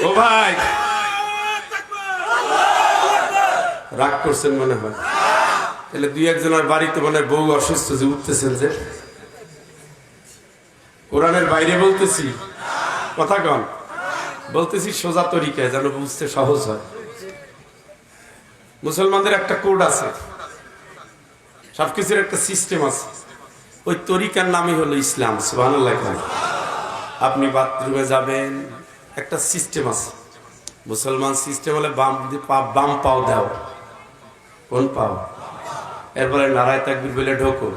ও ভাই, রাগ করছেন মনে হয়। তাহলে দুই একজনের বাড়িতে মনে হয় বউ অসুস্থ, যে উঠতেছেন, যে কোরআনের বাইরে বলতেছি, কথা কন, বলতেছি সোজা তরিকায় যেন বুঝতে সহজ হয়। মুসলমানদের একটা কোড আছে, সবকিছুর একটা সিস্টেম আছে। ওই তরিকার নামই হলো ইসলাম। সুবহানাল্লাহ। আপনি বাথরুমে যাবেন, একটা সিস্টেম আছে। মুসলমান সিস্টেম হলে বাম পাও দাও। কোন পাও? এরপরে নারায় তাকবীর বলে ঢোকো।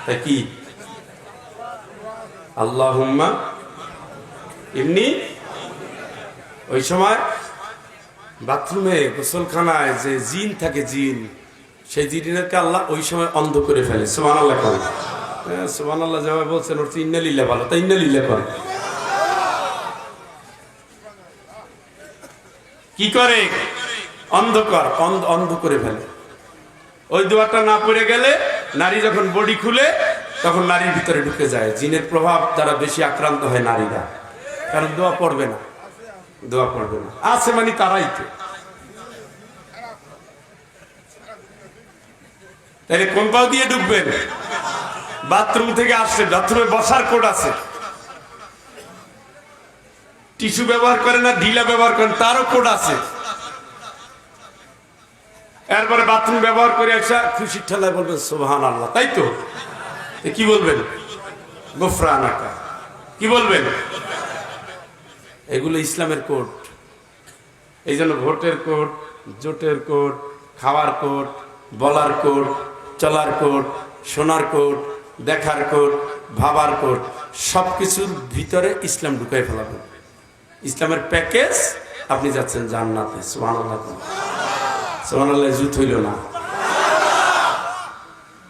তাই কি আল্লাহুম্মা এমনি? ওই সময় বাথরুমে গোসলখানায় যে জিন থাকে, জিন, সেই জিনকে আল্লাহ ওই সময় অন্ধ করে ফেলে। সুবহানাল্লাহ। সুবহানাল্লাহ যেভাবে বলছেন, ওর ইন্নালিল্লাহ ভালো, তাই ইন্নালিল্লাহ করে। কি করে? অন্ধকার, অন্ধ করে ফেলে। ওই দোয়াটা না পড়ে গেলে নারী যখন বডি খুলে, তখন নারীর ভিতরে ঢুকে যায়। জিনের প্রভাব দ্বারা বেশি আক্রান্ত হয় নারীরা, কারণ দোয়া পড়বে না, দোয়া পড়বে না। আছে মানে তারাই তো। তাহলে কোন পাও দিয়ে ঢুকবেন? বাথরুম থেকে আসছে, বাথরুমে বসার কোড আছে। টিস্যু ব্যবহার করে না, ঢিলা ব্যবহার করেন, তারও কোড আছে। এরপরে বাথরুম ব্যবহার করে আসা খুশির ঠেলায় বলবেন সুবহানাল্লাহ, তাই তো? কি বলবেন? গোফরানাকা। কি বলবেন? এগুলো ইসলামের কোড। এই জন্য ভোটের কোড, জোটের কোড, খাওয়ার কোড, বলার কোড, চলার কোড, শোনার কোড, দেখার কোড, ভাবার কোড, সবকিছুর ভিতরে ইসলাম ঢুকাই ফেলাবেন। ইসলামের প্যাকেজ, আপনি যাচ্ছেন জান্নাতে। সুবহানাল্লাহ। সুবহানাল্লাহ জুত হইল না।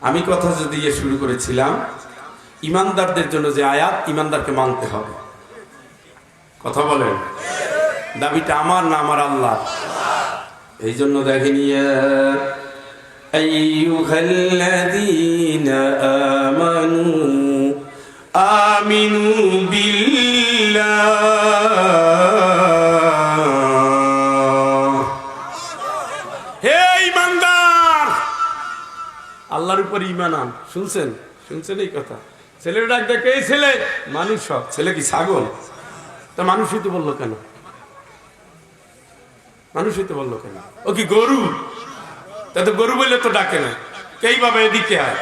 আমি কথা যদি শুরু করেছিলাম, ইমানদারদের জন্য যে আয়াত, ইমানদারকে মানতে হবে। কথা বলেন, দাবিটা আমার না আমার আল্লাহ। এই জন্য দেখেন, আইয়ুহাল্লাযীনা আমানু আমিনু বিল্লাহ। হে ইমানদার, আল্লাহর বানান, শুনছেন? শুনছেন এই কথা? ছেলের ডাক দেখে, এই ছেলে, মানুষ সব। ছেলে কি ছাগল? তা মানুষ হইতে বললো কেন? মানুষ হইতে বললো কেন? ও কি গরু? তা তো গরু বললে তো ডাকে না। এই বাবা এদিকে আয়,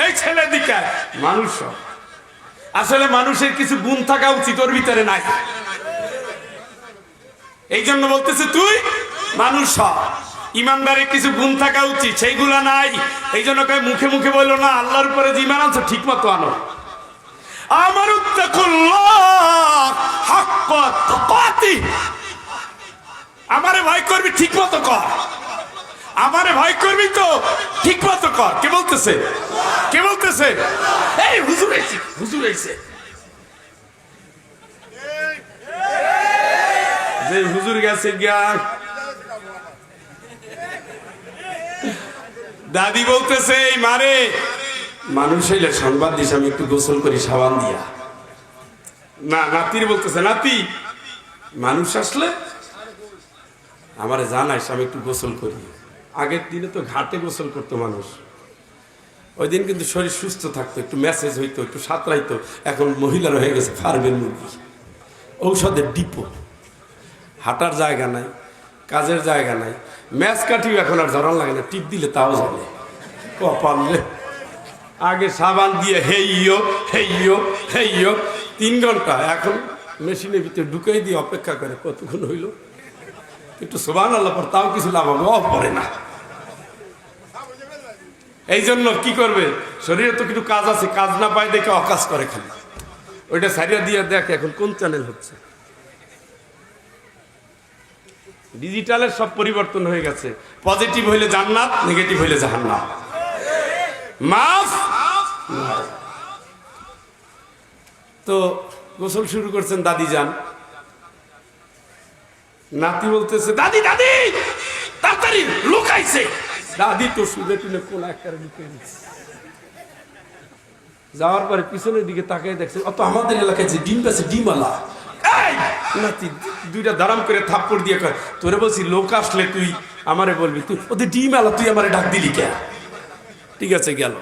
এই ছেলে দিকে আয়। মানুষ সব। আসলে মানুষের কিছু গুণ থাকা উচিত, ওর ভিতরে নাই। এই জন্য বলতেছে তুই মানুষ সব। ইমানদারের কিছু গুণ থাকা উচিত, সেইগুলা নাই। এই জন্য মুখে মুখে বললো না, আল্লাহর উপরে যে ইমান আনছো ঠিক মতো আনো। আমার আমারে ভয় করবি ঠিক মতো কর, আমারে ভয় করবি তো ঠিক মতো কর। কে বলতেছে? কে বলতেছে? এই হুজুর আইছে, হুজুর আইছে। যে হুজুর গেছে গিয়া, দাদি বলতেছে এই মারে, মানুষ হইলে সংবাদ দিস আমি একটু গোসল করি সাবান দিয়া। না, নাতির বলতেছে নাতি, মানুষ আসলে আমারে জানাইস আমি একটু গোসল করি। আগের দিনে তো ঘাটে গোসল করতো মানুষ, ওই দিন কিন্তু শরীর সুস্থ থাকতো, একটু মেসেজ হইতো, একটু সাঁতরাইতো। এখন মহিলার হয়ে গেছে ফার্মের মুরগি, ঔষধের ডিপো, হাঁটার জায়গা নাই, কাজের জায়গা নাই। ম্যাচ কাটিও এখন আর ধরন লাগে না, টিপ দিলে তাও যাবে কপালে। আগে সাবান দিয়ে হেইও হেইও হেইও 3 ঘন্টা, এখন মেশিনের ভিতরে ঢুকাই দিয়ে অপেক্ষা করে কতক্ষণ হইল, একটু সুবহানাল্লাহ পর তাও কিছু লাভ হবে, পড়ে না। এই জন্য কি করবে, শরীরে তো কিছু কাজ আছে, কাজ না পায় দেখে অকাজ করে খালি। ওইটা সারিয়া দিয়ে দেখে এখন কোন চ্যানেল হচ্ছে। ডিজিটালের সব পরিবর্তন হয়ে গেছে। পজিটিভ হইলে জান্নাত, নেগেটিভ হইলে জাহান্নাম। মাফ। তো গোসল শুরু করছেন দাদি যান। নাতি বলতেছে দাদি দাদি তাড়াতাড়ি লুকাইছে। দাদি তো শুনে টুনে কোন একটা লুকিয়ে দিচ্ছে। যাওয়ার পরে পিছনের দিকে তাকিয়ে দেখছে, অত আমাদের এলাকায় যে ডিম আছে ডিমওয়ালা। নাতি 2টা দাঁড়াম করে থাপ্পড় দিয়ে কয়, তোরে বলছি লোক আসলে তুই আমারে বলবি, তুই ওদের ডিম আলা, তুই আমারে ডাক দিলি কে? ঠিক আছে গেল,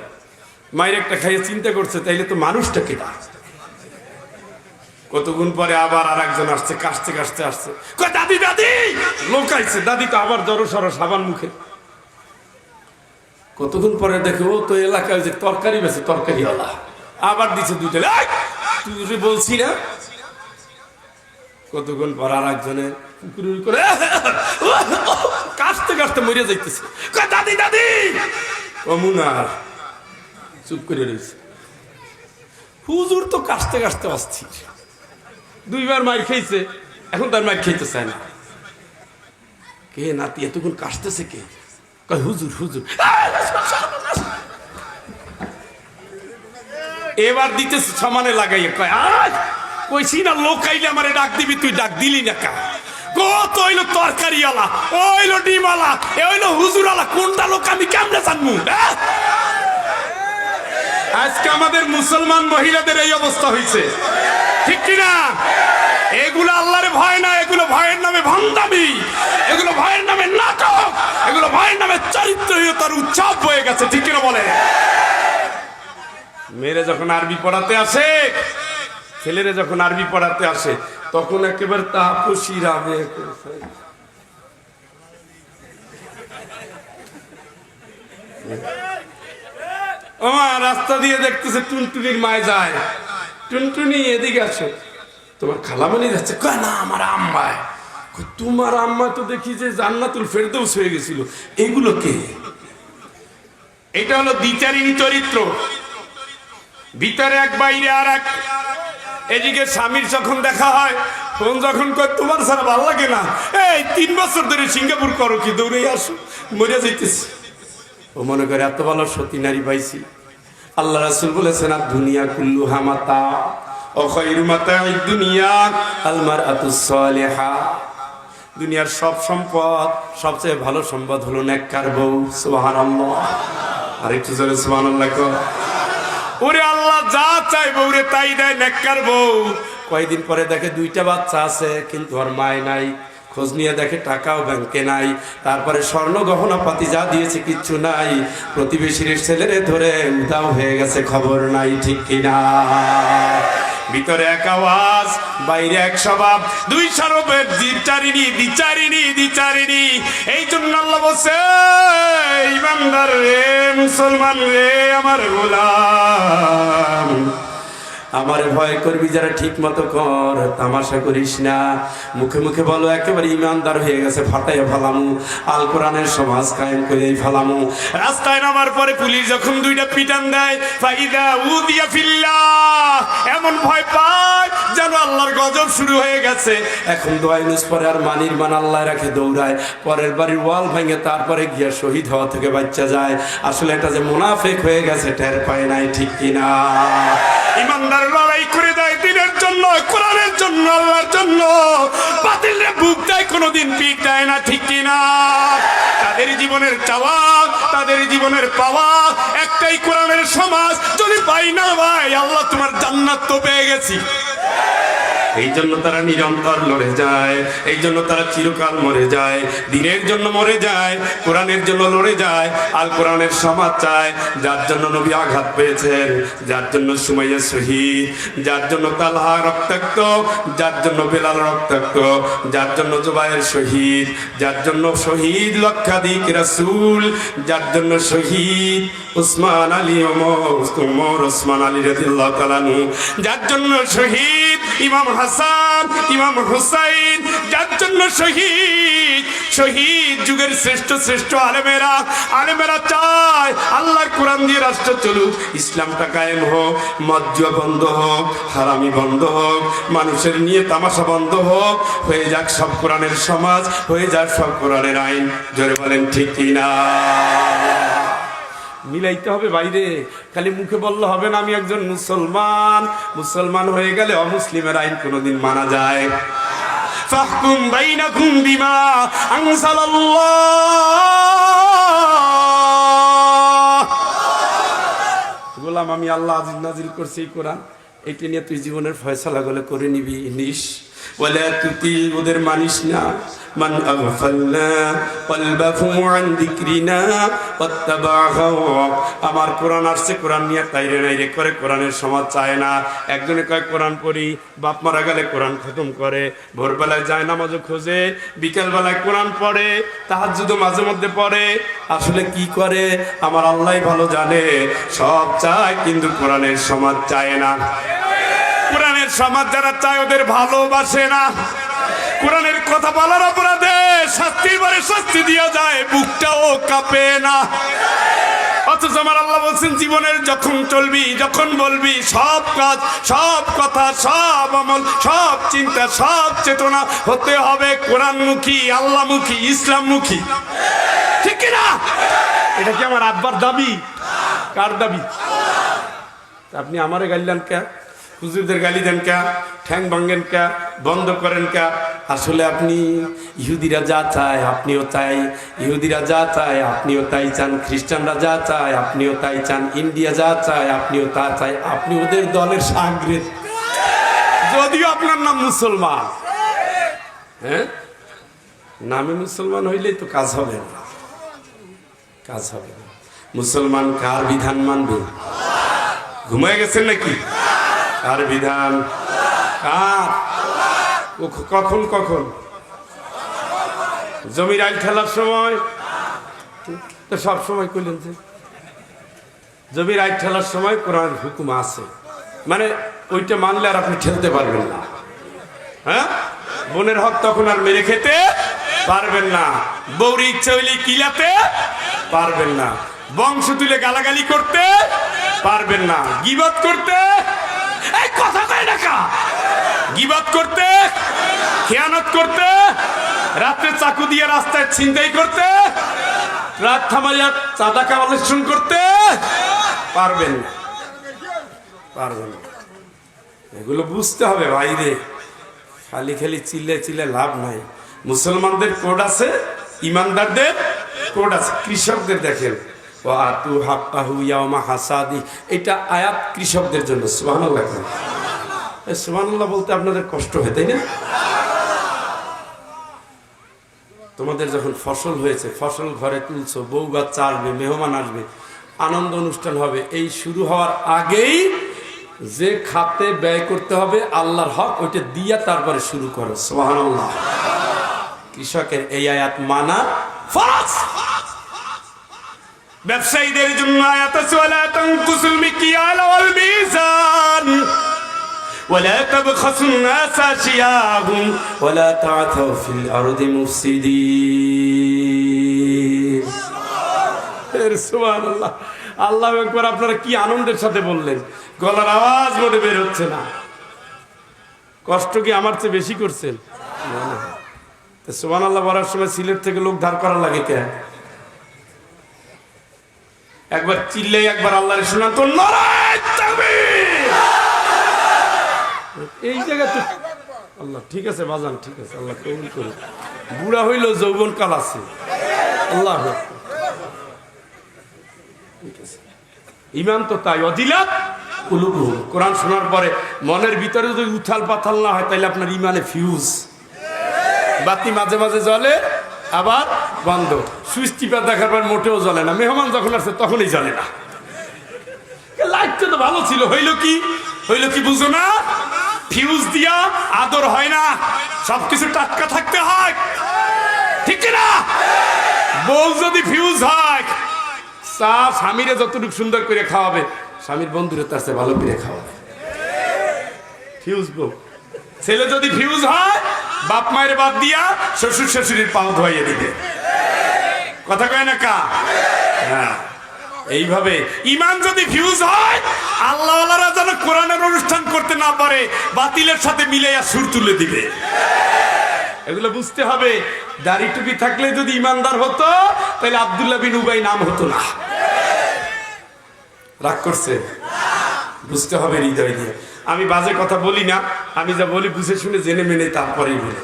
মায়ের একটা খাইয়ে চিন্তা করছে তাইলে তো মানুষটা কেটা। কতক্ষণ পরে আবার আর একজন আসছে, কাশতে কাশতে আসছে, কয় দাদি দাদি লোক আইছে। দাদি তো আবার জড়ো সরো সাবান মুখে। কতক্ষণ পরে দেখে ও তো এলাকায় যে তরকারি বেছে তরকারিওয়ালা, আবার দিচ্ছে 2টা। তুই বলছি না। কতক্ষণ পর আর একজনের কুকুর করে কাশতে কাশতে মরে যাইতেছে, দাদি দাদি অমুনার চুপ করে রয়েছে। হুজুর তো কাশতে কাশতে অস্থির, 2বার মার খেয়েছে, এখন তার মার খেতে চায় না। কে নাতি এতক্ষণ কাশতেছে কে? কয় হুজুর হুজুর। এবার দিতেছে সমানে লাগাইয়া, কয় আর কইছি না লোক আইলে আমারে ডাক দিবি, তুই ডাক দিলি না কা? কত হইলো তরকারিওয়ালা, ওইলো ডিমওয়ালা, এ হইলো হুজুরওয়ালা, কোনটা লোক আমি কেমনে জানবো? আজকে আমাদের মুসলমান মহিলাদের এই অবস্থা হয়েছে, ঠিক কিনা? এগুলো আল্লাহরে ভয় না, এগুলো ভয়ের নামে ভণ্ডামি, এগুলো ভয়ের নামে নাটক, এগুলো ভয়ের নামে চরিত্রহীনতার উৎসব হয়ে গেছে, ঠিক কিনা বলে? মেয়েরা যখন আরবি পড়াতে আসে, ছেলেরা যখন আরবি পড়াতে আসে, তখন একেবারে তাপসীরা রাস্তা দিয়ে দেখতেছে টুনটুনির মায় যায়, টুনটুনি এদিকে আসে, তোমার খালামণি যাচ্ছে। কয় না আমার আম্মায়। তোমার আম্মা তো দেখি যে জান্নাতুল ফেরদৌস হয়ে গেছিল, এগুলো কে? এটা হলো দ্বিচারিণী চরিত্র, ভিতরে এক বাইরে আর এক। এদিকে স্বামীর যখন দেখা হয়, ফোন যখন কয় তোমার ছাড়া ভালো লাগে না, এই 3 বছর ধরে সিঙ্গাপুর করো কি, দৌড়ে আসো, মরে যাইতেছি। ও মনে করে এত ভালো সতী নারী পাইছি। আল্লাহ রাসূল বলেছেন আর দুনিয়া কুল্লু হামাতা ও খায়রু মাতা'আদ দুনিয়া আল মারআতুস সালিহা। দুনিয়ার সব সম্পদ, সবচেয়ে ভালো সম্পদ হলো নেককার বউ। সুবহানাল্লাহ, আর একটু জোরে সুবহানাল্লাহ কর। ওরে আল্লাহ যা চাই বউরে তাই দেয়, নেককার বউ। কয়েকদিন পরে দেখে 2টা বাচ্চা আছে, কিন্তু আর মায় নাই, খোঁজ নিয়ে দেখে টাকাও ব্যাংকে নাই, তারপরে স্বর্ণ গহনা পাতি যা দিয়েছে কিচ্ছু নাই, প্রতিবেশীর ছেলেরে ধরে উধাও হয়ে গেছে, খবর নাই, ঠিক কিনা? ভিতরে এক আওয়াজ, বাইরে এক স্বভাব, দুই স্বরূপের দ্বিচারিণী। এই জন্য আল্লাহ বলছে, ইমানদার রে, মুসলমান রে, আমার গোলাম, আমার ভয় করবি যারা, ঠিক মতো কর, তামাশা করিস না। মুখে মুখে বলো একেবারে ইমানদার হয়ে গেছে, ফাটাইয়া ফালামু, আল কোরআনের সমাজ কায়েম করে ফালামু। রাস্তায় নামার পরে পুলিশ যখন দুইটা পিটান দেয়, ফাইদা উদিয়া ফিল্লাহ, এমন ভয় পায় যেন আল্লাহর গজব শুরু হয়ে গেছে। এখন দোয়া ইউনুস পরে আর মানির মান আল্লাহ রাখে, দৌড়ায়, পরের বাড়ির ওয়াল ভেঙে তারপরে গিয়া শহীদ হওয়া থেকে বাচ্চা যায়। আসলে এটা যে মুনাফিক হয়ে গেছে টের পায় নাই, ঠিক কিনা? ইমানদার লড়াই করে দেয় দিনের জন্য, কোরআনের জন্য, আল্লাহর জন্য, বাতিলের বুক দেয়, কোনোদিন পিঠ দেয় না, ঠিক কিনা? তাদের জীবনের চাওয়া, তাদের জীবনের পাওয়া একটাই, কোরআনের সমাজ। যদি পাই না ভাই, আল্লাহ তোমার জান্নাত তো পেয়ে গেছি। এই জন্য তারা নিরন্তর লড়ে যায়, এই জন্য তারা চিরকাল মরে যায়, দিনের জন্য মরে যায়, কোরআনের জন্য লড়ে যায়, আল কোরআনের সমাজ চায়। যার জন্য নবী আঘাত পেয়েছেন, যার জন্য সুমাইয়া শহীদ, যার জন্য তালহা রক্তাক্ত, যার জন্য বেলাল রক্তাক্ত, যার জন্য জুবায়ের শহীদ, যার জন্য শহীদ লক্ষাধিক রাসূল, যার জন্য শহীদ উসমান আলী, ওমর ওসমান আলী রাদিয়াল্লাহু তাআলা আনহু, যার জন্য শহীদ ইমাম হাসান, ইমাম হুসাইন, যার জন্য শহীদ যুগের শ্রেষ্ঠ আলেমেরা চায় আল্লাহর কোরআন দিয়ে রাষ্ট্র চলুক, ইসলামটা কায়েম হোক, মজ্জা বন্ধ হোক, হারামি বন্ধ হোক, মানুষের নিয়ে তামাশা বন্ধ হোক, হয়ে যাক সব কোরআনের সমাজ, হয়ে যাক সব কোরআনের আইন। জোরে বলেন ঠিক কিনা? মিলাইতে হবে বাইরে, খালি মুখে বললে হবে না আমি একজন মুসলমান হয়ে গেলে অমুসলিমের আইন কোনোদিন মানা যায়? ফাহকুম বাইনাকুম বিমা আনজালাল্লাহ। গোলাম, আমি আল্লাহ আজিজ নাজিল করছি এই কোরআন, এটা নিয়ে তুই জীবনের ফয়সালা গুলো করে নিবি, নিস। ওয়ালা তুতি, ওদের মানিস না। মান আগফালনা কলবাহু আন যিকরিনা ওয়াত্তাবা হাওয়া। আমার কোরআন আসছে, কোরআন নিয়ে তাইরে নাইরে করে, কোরআনের সমাজ চায় না। একজনে কয় কোরআন পড়ি, বাপ মারা গেলে কোরআন খতম করে, ভোরবেলায় যায় নামাজও খোঁজে, বিকেলবেলায় কোরআন পড়ে, তাহাজ্জুদও মাঝে মধ্যে পড়ে। আসলে কি করে আমার আল্লাহই ভালো জানে। সব চায় কিন্তু কোরআনের সমাজ চায় না। কোরআনের সমাজ যারা চায় ওদের ভালোবাসে না। কোরআনের কথা বলার অপরাধে শাস্তির পরে শাস্তি দিয়া যায়, বুকটাও কাঁপে না। অথচ আমার আল্লাহ বলছেন, জীবনের যখন চলবি, যখন বলবি, সব কাজ, সব কথা, সব আমল, সব চিন্তা, সব চেতনা হতে হবে কোরআনমুখী, আল্লাহমুখী, ইসলামমুখী, ঠিক কিনা? এটা কি আমার আব্বার দাবি? কার দাবি? আপনি আমারে গাইলেন কে? হুজুরদের গালি দেন কে? ঠ্যাং ভাঙ্গেন কে? বন্ধ করেন কে? আসলে আপনি ইহুদিরা যা চায় আপনিও তাই, ইহুদিরা যা চায় আপনিও তাই চান, খ্রিস্টানরা যা চায় আপনিও তাই চান, ইন্ডিয়া যা চায় আপনিও তা চায়। আপনি ওদের দলের সাগরেদ, যদিও আপনার নাম মুসলমান। হ্যাঁ, নামে মুসলমান হইলেই তো কাজ হবে না, কাজ হবে না। মুসলমান কার বিধান মানবে? ঘুমায় গেছেন নাকি? কার বিধান? কার? কখন কখন? জমির আইল ঠেলার সময় তো সব সময় কইলেন যে জমির আইল ঠেলার সময় কোরআনের হুকুম আছে, মানে ওইটা মানলে আর আপনি ঠেলতে পারবেন না। হ্যাঁ, বোনের হক তখন আর মেরে খেতে পারবেন না, বউর ইচ্ছা হইলে কিলাতে পারবেন না, বংশ তুলে গালাগালি করতে পারবেন না, গীবত করতে, এই কথা কয় না কা, গীবত করতে, খেয়ানত করতে, রাত্রে চাকু দিয়ে রাস্তায় ছিনতাই করতে, রাত থামাইয়া চাঁদা কালেকশন করতে পারবেন না, পারবেন না। এগুলো বুঝতে হবে বাইরে, খালি খালি চিল্লে লাভ নাই। মুসলমানদের কোড আছে, ইমানদারদের কোড আছে। কৃষকদের দেখেন, ওয়াতু হাক্কাহু ইয়াওমা হাসাদি, এটা আয়াত কৃষকদের জন্য। সুবহানাল্লাহ, সুবহানাল্লাহ বলতে আপনাদের কষ্ট হয় তাই না? তোমাদের যখন ফসল হয়েছে, ফসল ঘরে তুলছো, বউ বাচ্চা আসবে, মেহমান আসবে, আনন্দ অনুষ্ঠান হবে, এই শুরু হওয়ার আগেই যে খাতে ব্যয় করতে হবে আল্লাহর হক, ওইটা দিয়া তারপরে শুরু করো। সুবহানাল্লাহ। কৃষকের এই আয়াত মানা ফরজ। ব্যবসায়ীদের জন্য আয়াত আছে, ওয়ালা তানকুসুল মিকিয়াল ওয়াল মিজান ওয়ালা তাবখাসুন নাস আশিয়াহুম ওয়ালা তা'থাউ ফিল আরদি মুফসিদিন। সুবহানাল্লাহ। আল্লাহু আকবার। আপনারা কি আনন্দের সাথে বললেন, গলার আওয়াজ মনে বের হচ্ছে না। কষ্ট কি আমার চেয়ে বেশি করছেন? না না। সুবহানাল্লাহ বলার সময় সিলেট থেকে লোক ধার করা লাগে কেন? একবার চিল্লে একবার আল্লাহর শোনান তো, নারায়ে তাকবীর। এই জায়গা তো আল্লাহ ঠিক আছে বাজান, ঠিক আছে, আল্লাহ কবুল করুন। বুড়া হইলো যৌবন কাল আছে। আল্লাহ ইমান তো তাই, অদিলাত কুলুবুহুম। কোরআন শোনার পরে মনের ভিতরে যদি উথাল পাথাল না হয়, তাহলে আপনার ইমানে ফিউজ, বাতি মাঝে মাঝে জ্বলে আবার বন্ধ, সুইচ টিপা দেখার পর মোটেও জ্বলে না, মেহমান যখন আসছে তখনই জ্বলে না। লাইটটা তো ভালো ছিল, হইল কি বুঝো না? ফিউজ দিয়া আদর হয় না, সবকিছু টাটকা থাকতে হয়, ঠিক না? বউ যদি ফিউজ হয়, চা স্বামীরে যতটুকু সুন্দর করে খাওয়াবে, স্বামীর বন্ধুরে তার চেয়ে ভালো করে খাওয়াবে। ফিউজ বউ। ছেলে যদি ফিউজ হয়, বাপ মায়ের বাদ দিয়া শ্বশুর শাশুড়ির পাও ধোয়াইয়ে দিবে। কথা কয় না কা? হ্যাঁ। এইভাবে ইমান যদি ফিউজ হয়, আল্লাহওয়ালারা যেন কোরআনের অনুষ্ঠান করতে না পারে, বাতিলের সাথে মিলাইয়া সুর তুলে দিবে। এগুলো বুঝতে হবে। দাড়ি টুপি থাকলে যদি ইমানদার হতো, তাহলে আব্দুল্লাহ বিন উবাই নাম হতো না। রাগ করছে? বুঝতে হবে হৃদয় দিয়ে। আমি বাজে কথা বলি না, আমি যা বলি বুঝে শুনে জেনে মেনে তারপরেই বলি।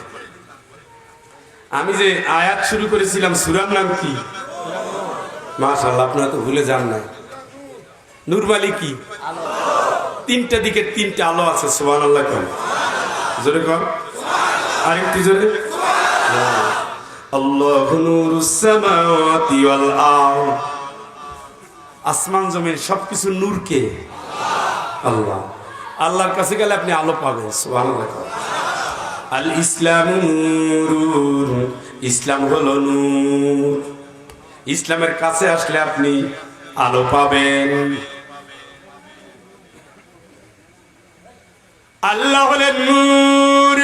আমি যে আয়াত শুরু করেছিলাম, সূরার নাম কি? মাশাআল্লাহ, আপনারা তো ভুলে যান না। নূর মানে কি? তিনটা দিকে তিনটা আলো আছে। সুবহানাল্লাহ কর, জোরে কর, আরেকটু জোরে। আল্লাহু নূরুস সামাওয়াতি ওয়াল আরদ। আসমান জমিন সবকিছু নূরকে আল্লাহ। আল্লাহর কাছে গেলে আপনি আলো পাবেন। সুবহানাল্লাহ। আল ইসলামু নূরুন, ইসলাম হলো নূর। ইসলামের কাছে আসলে আপনি আলো পাবেন। আল্লাহ হলেন নূর,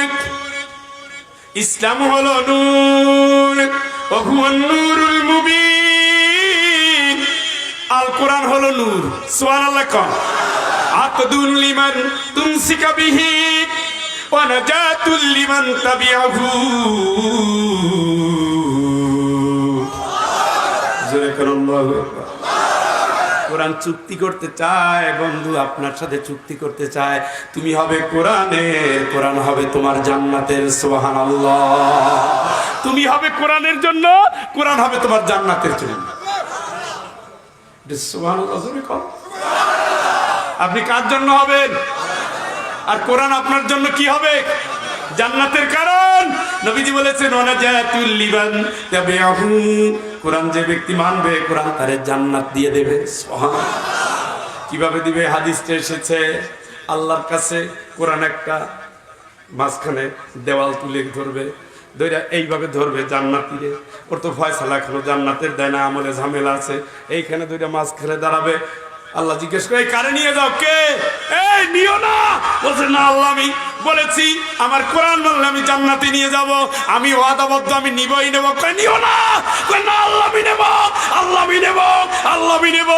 ইসলাম হলো নূর। ওয়া হুয়ান নূরুল মুবিন। আল কোরআন হলো নূর। সুবহানাল্লাহ কর। আতদুল লিমান তুমসিকা বিহি ওয়া নাজাতুল লিমান তাবিআহু। জোরে করো আল্লাহু আকবার। কোরআন চুক্তি করতে চায় বন্ধু, আপনার সাথে চুক্তি করতে চায়। তুমি হবে কোরআনের, কোরআন হবে তোমার জান্নাতের। সুবহানাল্লাহ। তুমি হবে কোরআনের জন্য, কোরআন হবে তোমার জান্নাতের জন্য। সুবহানাল্লাহ। জোরে কর। আপনি কার জন্য হবেন? আর কোরআন আপনার জন্য কি হবে? জান্নাতের কারণ। নবীজি বলেছেন, ওয়ানাজাতুল লিমান তাবিআহু। কোরআন যে ব্যক্তি মানবে, কোরআন তারে জান্নাত দিয়ে দেবে। সুবহানাল্লাহ। কিভাবে দিবে? হাদিসে এসেছে, আল্লাহর কাছে কোরআন একটা মাঝখানে দেওয়াল তুলে ধরবে, ধরে এইভাবে ধরবে জান্নাতীরে। ওর তো ফয়সালা এখনো জান্নাতের দেয় না, আমলে ঝামেলা আছে। এইখানে দুইটা মাঝখানে দাঁড়াবে। আল্লাহ জিজ্ঞেস করে, কারে নিয়ে যাও? কে? এই নিও না। বলছে, না আল্লাহ আমি বলেছি, আমার কোরআন বললে আমি জান্নাতে নিয়ে যাব, আমি ওয়াদাবদ্ধ, আমি নিবই নেব। কই নিও না। কই না আল্লাহ আমি নেব, আল্লাহ আমি নেব, আল্লাহ আমি নেব।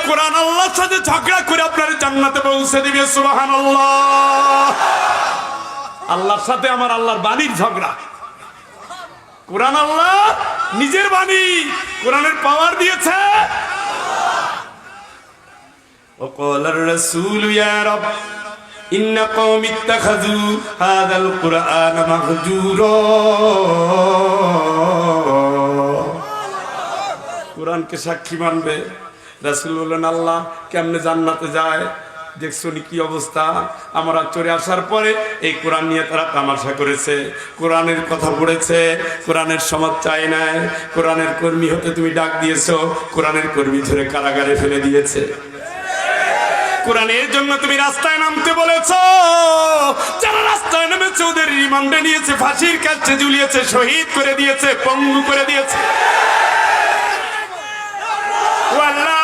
কোরআন আল্লাহর সাথে ঝগড়া করে আপনার জান্নাতে পৌঁছে দিবে। সুবহানাল্লাহ। আল্লাহর সাথে আমার আল্লাহর বাণীর ঝগড়া। কোরআন আল্লাহ নিজের বাণী, কোরআনের পাওয়ার দিয়েছে। وقال الرسول يا رب إن قوم اتخذوا هذا القرآن مهجورا। কোরআনকে সাক্ষী মানবে। রাসূল বললেন, আল্লাহ কেমনে জান্নাতে যায়? দেখছো নি কি অবস্থা। আমরা চলে আসার পরে এই কোরআন নিয়ে তারা তামাশা করেছে, কোরআনের কথা পড়েছে, কোরআনের সমাজ চায় নাই। কোরআনের কর্মী হতে তুমি ডাক দিয়েছো, কোরআনের কর্মী ধরে কারাগারে ফেলে দিয়েছে। কোরআনের জন্য তুমি রাস্তায় নামতে বলেছো, যারা রাস্তায় নেমেছে ওদের রিমান্ডে নিয়েছে, ফাঁসির কাছে ঝুলিয়েছে, শহীদ করে দিয়েছে, পঙ্গু করে দিয়েছে। ও আল্লাহ,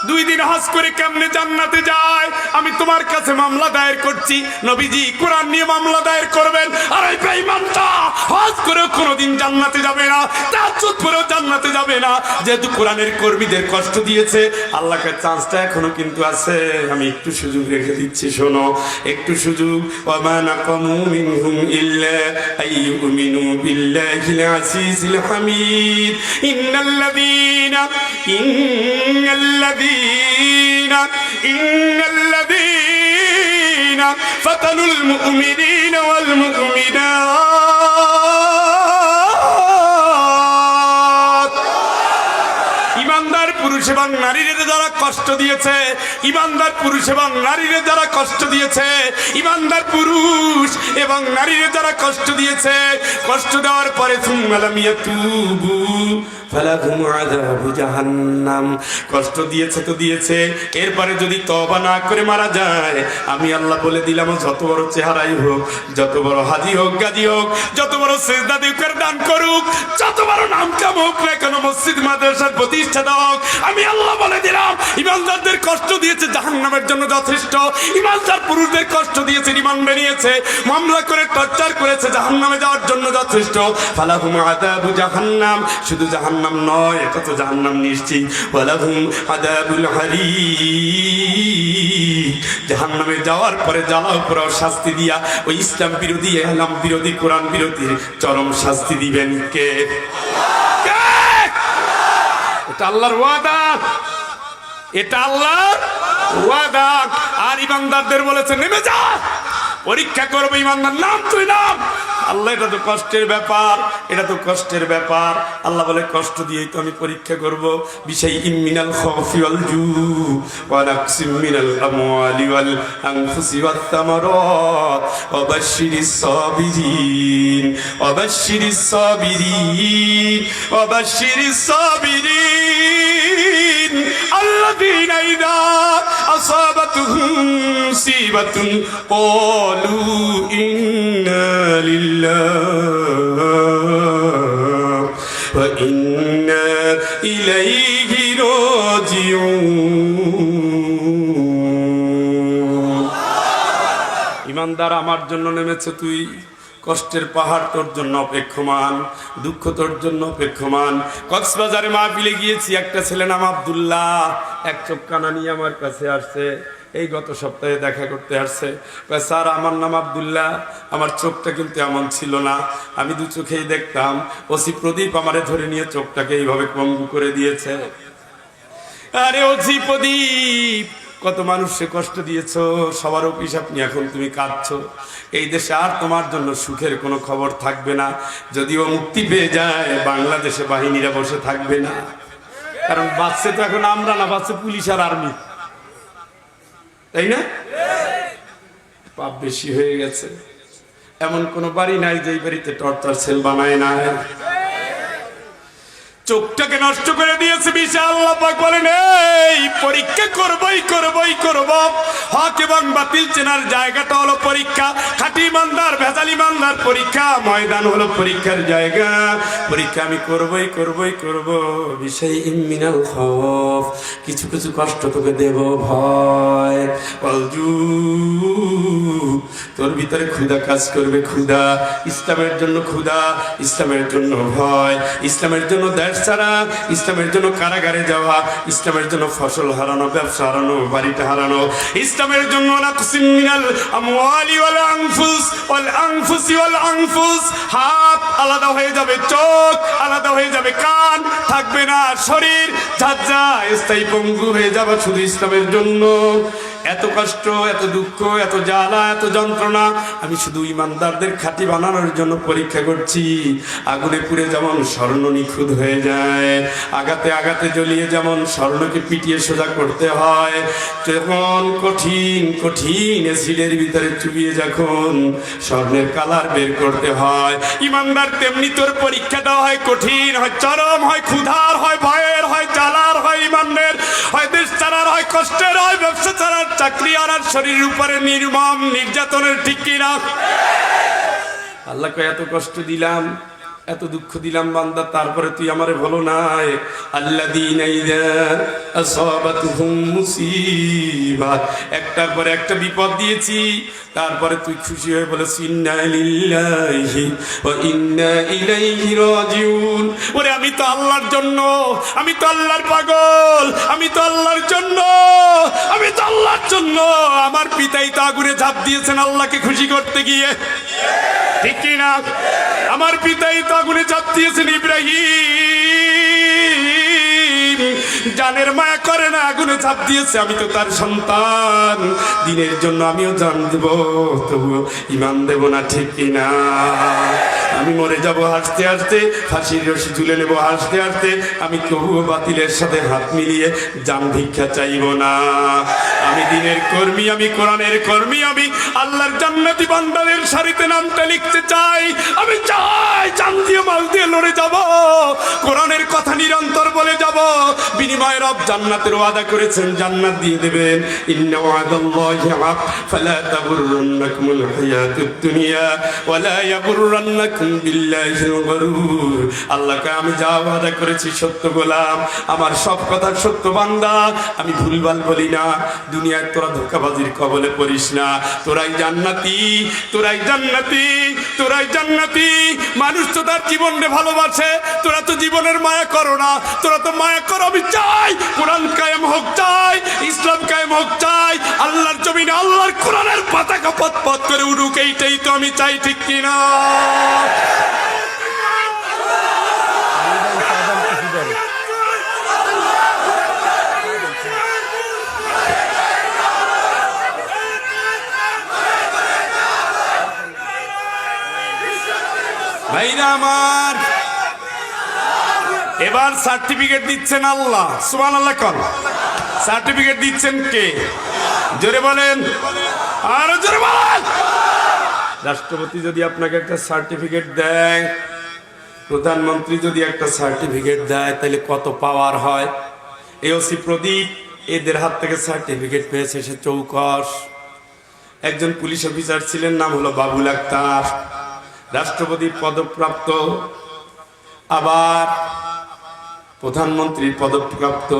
2 দিন হজ করে কেমনে জান্নাতে যায়? আমি তোমার কাছে মামলা দায়ের করছি, নবীজি কোরআন নিয়ে মামলা দায়ের করবেন। আর এই বেঈমানটা হজ করেও কোনোদিন জান্নাতে যাবে না, তাহাজ্জুদ করেও জান্নাতে যাবে না, যেহেতু কোরআনের কর্মীদের কষ্ট দিয়েছে। আল্লাহকে চান্সটা এখনো কিন্তু আছে, আমি একটু সুযোগ রেখে দিচ্ছি, শোনো একটু সুযোগ। ওয়া মা নাকামু মিনহুম ইল্লা আইয়ুমিনু বিল্লাহিল আজিজিল হামিদ। ইন্নাল্লাযীনা ফাতানুল মুমিনিনা ওয়াল মুমিনাত। ইমানদার পুরুষ এবং নারীদের যারা কষ্ট দিয়েছে, ইমানদার পুরুষ এবং নারীদের যারা কষ্ট দিয়েছে, ইমানদার পুরুষ এবং নারীদের যারা কষ্ট দিয়েছে, কষ্ট দেওয়ার পরে সুম্মা লাম ইয়াতুবু ফালাহুম আযাবু জাহান্নাম। কষ্ট দিয়েছে তো দিয়েছে, এরপরে যদি তওবা না করে মারা যায়, আমি আল্লাহ বলে দিলাম, যত বড় চেহারাই হোক, যত বড় হাজি হোক, গাজী হোক, যত বড় সেজদা দিয়ে দান করুক, যত বড় নাম কাম হোক না কেন, মসজিদ মাদ্রাসার প্রতিষ্ঠাতা হোক, আমি আল্লাহ বলে দিলাম, ইমানদারদের কষ্ট দিয়েছে জাহান্নামের জন্য যথেষ্ট। ইমানদার পুরুষদের কষ্ট দিয়েছে, রিমান্ডে নিয়েছে, মামলা করে টর্চার করেছে, জাহান্নামে যাওয়ার জন্য যথেষ্ট। ফালাহুম আযাবু জাহান্নাম, শুধু জাহান্নাম নয়, এটা তো জাহান্নাম নিশ্চিত। ওয়ালাহুম আযাবুল হারিক, জাহান্নামে যাওয়ার পরে জ্বালাও পোড়াও শাস্তি দিয়া ওই ইসলাম বিরোধী, ইসলাম বিরোধী, কোরআন বিরোধী চরম শাস্তি দিবেন কে? এটা আল্লাহর ওয়াদা, এটা আল্লাহর ওয়াদা। আর ইমানদারদের বলেছে নেমে যা, পরীক্ষা করবে ইমানদার, নাম তুই নাম। আল্লাহ, এটা তো কষ্টের ব্যাপার, এটা তো কষ্টের ব্যাপার। আল্লাহ বলে কষ্ট দিয়েই তো আমি পরীক্ষা করব। বিশাইইম মিনাল খাউফি ওয়াল জু ওয়া নাকসিম মিনাল আমওয়ালি ওয়াল আনফুসি ওয়াত তামারাত ওয়া বাশশিরিস সাবিরিন ওয়া বাশশিরিস সাবিরিন ওয়া বাশশিরিস সাবিরিন আল্লাযীনা ইযা আসাবাতুহুম মুসিবাতুন ক্বালু ইন্না ওয়া ইন্না ইলাইহি রাজিউন। ইমানদার, আমার জন্য নেমেছে তুই, কষ্টের পাহাড় তোর জন্য অপেক্ষমান, দুঃখ তোর জন্য অপেক্ষমান। কক্সবাজারে মাহফিলে গিয়েছি, একটা ছেলে নাম আব্দুল্লাহ, এক চোখ কানা নিয়ে আমার কাছে আসছে, এই গত সপ্তাহে দেখা করতে আসছে। স্যার, আমার নাম আব্দুল্লাহ, আমার চোখটা কিন্তু এমন ছিল না, আমি 2 চোখেই দেখতাম। ওসি প্রদীপ আমারে ধরে নিয়ে চোখটাকে এইভাবে পঙ্গু করে দিয়েছে। আরে ওসি প্রদীপ, কত মানুষকে কষ্ট দিয়েছো, সবার অভিশাপ নিয়ে এখন তুমি কাঁদছো। এই দেশে আর তোমার জন্য সুখের কোনো খবর থাকবে না। যদিও মুক্তি পেয়ে যায়, বাংলাদেশে বাহিনীরা বসে থাকবে না, কারণ বাঁচছে তো এখন আমরা না, বাঁচছে পুলিশ আর আর্মি, তাই না? পাপ বেশি হয়ে গেছে। এমন কোন বাড়ি নাই যে বাড়িতে টর্চার সেল বানায় না। চোখটাকে নষ্ট করে দিয়েছে বিশাল। আল্লাহ পাক বলেন, এই পরীক্ষা করবই করব। হক এবং বাতিল চেনার জায়গাটা হলো পরীক্ষা। খাঁটি ইমানদার, ভেজাল ইমানদার পরীক্ষা, ময়দান হলো পরীক্ষার জায়গা। পরীক্ষা আমি করবই করব। বিশাইইম মিনাল খাউফ, কিছু কিছু কষ্ট তোকে দেব, ভয়। ওয়ালজু, তোর ভিতরে ক্ষুধা কাজ করবে, ক্ষুধা, ইসলামের জন্য ক্ষুধা, ইসলামের জন্য ভয়, ইসলামের জন্য দেশ ছাড়া, ইসলামের জন্য কারাগারে যাওয়া, ইসলামের জন্য ফসল হারানো, ব্যবসা হারানো, বাড়িটা হারানো, ইসলামের জন্য নাকসিম মিনাল আমওয়ালি ওয়াল আনফুসি ওয়াল আনফুস, হাত আলাদা হয়ে যাবে, চোখ আলাদা হয়ে যাবে, কান থাকবে না, শরীর ঝাঁঝা স্থায়ী পঙ্গু হয়ে যাবে শুধু ইসলামের জন্য। এত কষ্ট, এত দুঃখ, এত জ্বালা, এত যন্ত্রণা আমি শুধু ইমানদারদের খাঁটি বানানোর জন্য পরীক্ষা করছি। আগুনে পুড়ে যেমন স্বর্ণ নিখুঁত হয়ে যায়, আঘাতে আঘাতে জ্বলিয়ে যেমন স্বর্ণকে পিটিয়ে সোজা করতে হয়, যখন কঠিন কঠিন অ্যাসিডের ভিতরে চুবিয়ে যখন স্বর্ণের কালার বের করতে হয়, ইমানদার তেমনি তোর পরীক্ষাটা হয় কঠিন, হয় চরম, হয় ক্ষুধার, হয় ভয়ের, হয় জ্বালার, হয় ইমানের, হয় দেশ ছাড়ার, হয় কষ্টের, হয় ব্যবসা ছাড়ার, চাকরি আর শরীরের উপরে নির্মম নির্যাতনের। ঠিক কিনা? আল্লাহকে এত কষ্ট দিলাম, এত দুঃখ দিলাম বান্দা, তারপরে তুই আমারে ভালো নাই। আল্লাযীনা ইযা আসাবাতুহুম মুসিবাত, একটার পরে একটা বিপদ দিয়েছি, তারপরে তুই খুশি হয়ে বলেছিস ইন্না লিল্লাহি ওয়া ইন্না ইলাইহি রাজিউন। ওরে আমি তো আল্লাহর জন্য, আমি তো আল্লাহর পাগল, আমি তো আল্লাহর জন্য, আমি তো আল্লাহর জন্য। আমার পিতাই তো আগুনে ঝাঁপ দিয়েছেন আল্লাহকে খুশি করতে গিয়ে। ঠিক কি না? আমার পিতাই তো আগুনে ঝাঁপ দিয়েছেন। ইব্রাহিম জানের মায়া করে না, আগুনে ঝাঁপ দিয়েছে, আমি তো তার সন্তান, দিনের জন্য আমিও জান দেব, তবুও ইমান দেব না। ঠিক কিনা? আমি মরে যাব হাসতে হাসতে, ফাঁসির রশি ঝুলে নেব হাসতে হাসতে, আমি তবুও বাতিলের সাথে হাত মিলিয়ে জান ভিক্ষা চাইব না। আমি দিনের কর্মী, আমি কোরআনের কর্মী, আমি আল্লাহর জান্নাতি বান্দাদের সারিতে নামটা লিখতে চাই। আমি চাই জান দিয়ে মাল দিয়ে লড়ে যাব, কোরআনের কথা নিরন্তর বলে যাব। বিনিময়ে রব জান্নাতের ওয়াদা করেছেন, জান্নাত দিয়ে দেবেন। ইন্না ওয়াদাল্লাহি হাক ফালা তাগুররান্নাকুমুল হায়াতুদ দুনিয়া ওয়ালা ইয়াগুররান্নাকুম বিল্লাহিল গরুর। আল্লাহকে আমি যা ওয়াদা করেছি সত্য গোলাম, আমার সব কথা সত্য বান্দা, আমি ভুলভাল বলি না। দুনিয়ায় তোরা ধোঁকাবাজির কবলে পড়িস না। তোরাই জান্নাতি, তোরাই জান্নাতি, তোরাই জান্নাতি। মানুষ তো তার জীবনকে ভালোবাসে, তোরা তো জীবনের মায়া করো না। তোরা তো মায়া করো। আমি চাই কোরআন কায়েম হোক, চাই ইসলাম কায়েম হোক, চাই আল্লাহর জমিনে আল্লাহর কোরআনের পতাকা পথ পথ করে উঠুক, এইটাই তো আমি চাই। ঠিক কিনা? ভাইরা আমার, এবার সার্টিফিকেট দিচ্ছেন আল্লাহ। সুবহানাল্লাহ কোন সার্টিফিকেট দিচ্ছেন কে? জোরে বলেন, আরো জোরে বলেন। রাষ্ট্রপতি যদি আপনাকে একটা সার্টিফিকেট দেয়, প্রধানমন্ত্রী যদি একটা সার্টিফিকেট দেয়, তাহলে কত পাওয়ার হয়। এওসি প্রদীপ এদের হাত থেকে সার্টিফিকেট পেয়েছে, সে চৌকস। একজন পুলিশ অফিসার ছিলেন, নাম হলো বাবুল আক্তার, রাষ্ট্রপতির পদপ্রাপ্ত, আবার প্রধানমন্ত্রীর পদপ্রাপ্ত,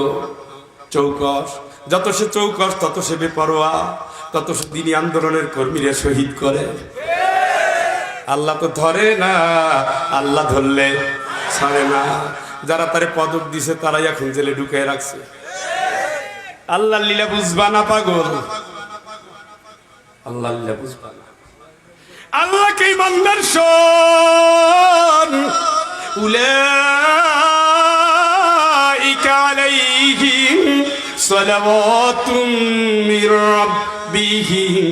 চৌকস। যত সে চৌকস তত সে বেপরোয়া, তত সে দিনী আন্দোলনের কর্মীরা শহীদ করে। আল্লাহ তো ধরে না, আল্লাহ ধরলে ছাড়ে না। যারা তারে পদক দিছে তারাই এখন জেলে ঢুকে রাখছে। আল্লাহর লীলা বুঝবা না পাগল, আল্লাহর লীলা বুঝবা না। আল্লাহকে ইমানদার শোন, উলাইকা আলাইহিম সালাওয়াতুম মির রাব্বিহিম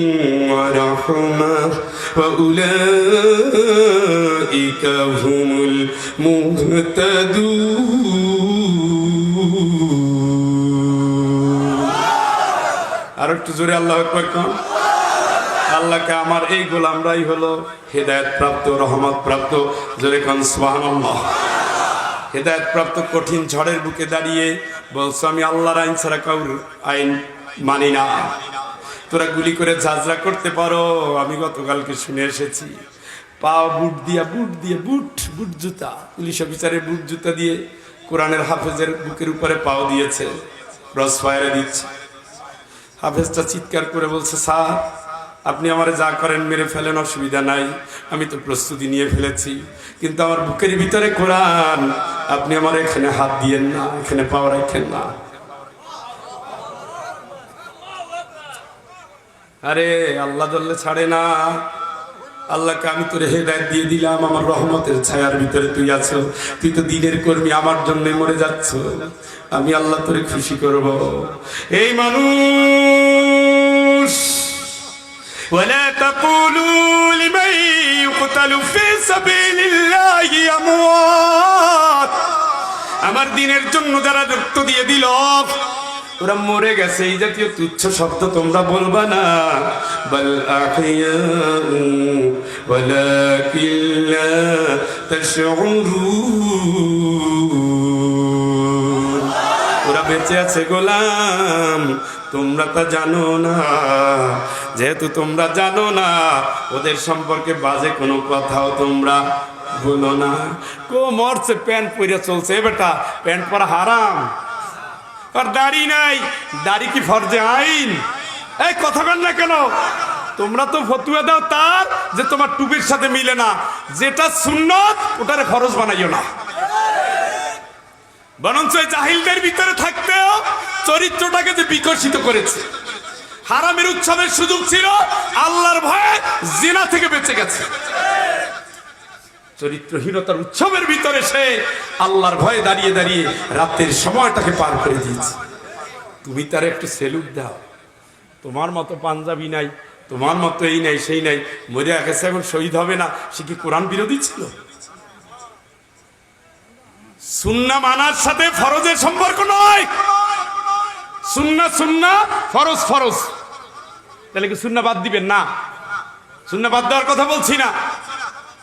ওয়া রাহমাহ ওয়া উলাইকা হুমুল মুহতাদুন। আর একটু জোরে আল্লাহু আকবার কোন। আল্লাহকে আমার এই গোলামরাই হলো হেদায়েত প্রাপ্ত, রহমত প্রাপ্ত। জোরে কোন সুবহানাল্লাহ। হেদায়েত প্রাপ্ত কঠিন ঝড়ের বুকে দাঁড়িয়ে বলছো, আমি আল্লাহর আইন ছাড়া কাউর আইন মানি না। তোরা গুলি করে ঝাঁঝরা করতে পারো, আমি গতকালকে শুনে এসেছি। পা বুট দিয়া, বুট দিয়ে, বুট বুট জুতা, পুলিশ অফিসারের বুট জুতা দিয়ে কোরআনের হাফেজের বুকের উপরে পাও দিয়েছে, ক্রস ফায়ারে দিচ্ছে। হাফেজটা চিৎকার করে বলছে, স্যার আপনি আমারে যা করেন মেরে ফেলেন, অসুবিধা নাই, আমি তো প্রস্তুতি নিয়ে ফেলেছি, কিন্তু আমার বুকের ভিতরে কোরআন, আপনি আমার এখানে হাত দিয়েন না, এখানে পাও রাখেন না। আরে আল্লাহ ধরলে ছাড়ে না। আল্লাহকে আমি তোর হেদায়েত দিয়ে দিলাম, আমার রহমতের ছায়ার ভিতরে তুই আছো, তুই তো দ্বীনের কর্মী, আমার জন্য মরে যাচ্ছ, আমি আল্লাহ তোরে খুশি করব। এই মানুষ ওয়ালা তাকুলু লিমান ইউকতালু ফি সাবিলিল্লাহি আমওয়াত, আমার দ্বীনের জন্য যারা রক্ত দিয়ে দিল ওরা মরে গেছে, এই জাতীয় তুচ্ছ শব্দ তোমরা বলবা না। বাল আহইয়াউ ওয়ালাকিন লা তাশউরুন, ওরা বেঁচে আছে গোলাম, তোমরা তা জানো না। যেহেতু তোমরা জানো না, ওদের সম্পর্কে বাজে কোনো কথাও তোমরা বলো না। কো মরছে প্যান্ট পরে চলছে, বেটা প্যান্ট পরা হারাম, আর দাড়ি নাই, দাড়ি কি ফরজে আইন? এই কথা বল না কেন? তোমরা তো ফতুয়া দাও তার যে তোমার টুপির সাথে মিলে না, যেটা সুন্নত ওটারে ফরজ বানাইও না। বরঞ্চ জাহিলদের ভিতরে থাকতেও চরিত্রটাকে যে বিকশিত করেছে, হারামের উৎসবের সুযোগ ছিল, আল্লাহর ভয়ে জিনা থেকে বেঁচে গেছে। চরিত্রহীনতার উৎসবের ভিতরে সে আল্লাহর ভয়ে দাঁড়িয়ে দাঁড়িয়ে রাতের সময়টাকে পার করে দিয়েছে। তুমি তার একটু সেলুট দাও। তোমার মতো পাঞ্জাবি নাই, তোমার মতো এই নাই সেই নাই, মরে গেছে, এখন শহীদ হবে না, সে কি কোরআন বিরোধী ছিল? সুন্নাহ মানার সাথে ফরজের সম্পর্ক নয়। সুন্নাহ সুন্নাহ, ফরজ ফরজ। তাহলে কি সুন্নাহ বাদ দিবেন? না, সুন্নাহ বাদ দেওয়ার কথা বলছি না,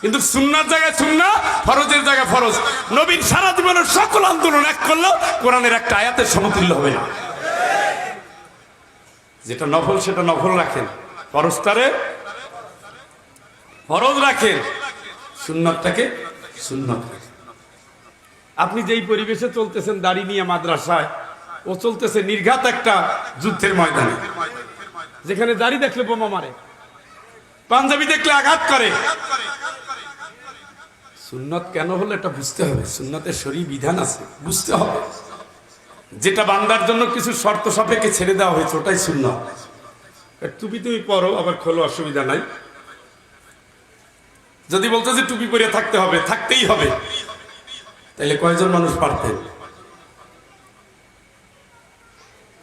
কিন্তু সুন্নাহর জায়গায় সুন্নাহ, ফরজের জায়গায় ফরজ। নবীর সারা জীবনের সকল আন্দোলন এক করলেও কোরআনের একটা আয়াতের সমতুল্য হবে না। যেটা নফল সেটা নফল রাখেন, ফরজটারে ফরজ রাখেন, সুন্নাতটাকে সুন্নাত রাখেন। আপনি যেই পরিবেশে চলতেছেন দাড়ি নিয়ে মাদ্রাসায়, ও চলতেছে নির্ঘাত একটা যুদ্ধের ময়দানে, যেখানে দাড়ি দেখলে বোমা মারে, পাঞ্জাবি দেখলে আঘাত করে। সুন্নত কেন হলো এটা বুঝতে হবে, সুন্নতের শরীর বিধান আছে, বুঝতে হবে। যেটা বান্দার জন্য কিছু শর্ত সাপেক্ষে ছেড়ে দেওয়া হয়েছে ওটাই সুন্নত। টুপি তুমি পরো, আবার খোলো, অসুবিধা নাই। যদি বলতো যে টুপি পরে থাকতে হবে, থাকতেই হবে, তাহলে কয়জন মানুষ পারতেন?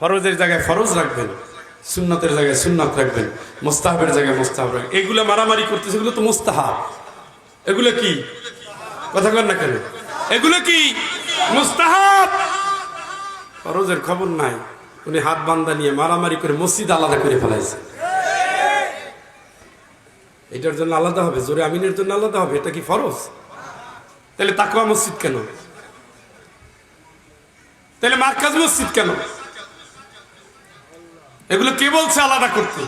ফরজের জায়গায় ফরজ রাখবেন, সুন্নতের জায়গায় সুন্নত রাখবেন, মুস্তাহাবের জায়গায় মুস্তাহাব রাখবেন। এগুলো মারামারি করতেছে, এগুলো তো মুস্তাহাব। এগুলো কি কথা বলেন না কেন? এগুলো কি মুস্তাহাব। ফরজের খবর নাই, উনি হাত বান্ধা নিয়ে মারামারি করে মসজিদ আলাদা করে ফেলাইছে। এটার জন্য আলাদা হবে, জোরে আমিনের জন্য আলাদা হবে, এটা কি ফরজ? তাহলে তাকওয়া মসজিদ কেন? তাহলে মার্কাজ মসজিদ কেন? এগুলো কে বলছে আলাদা করতে?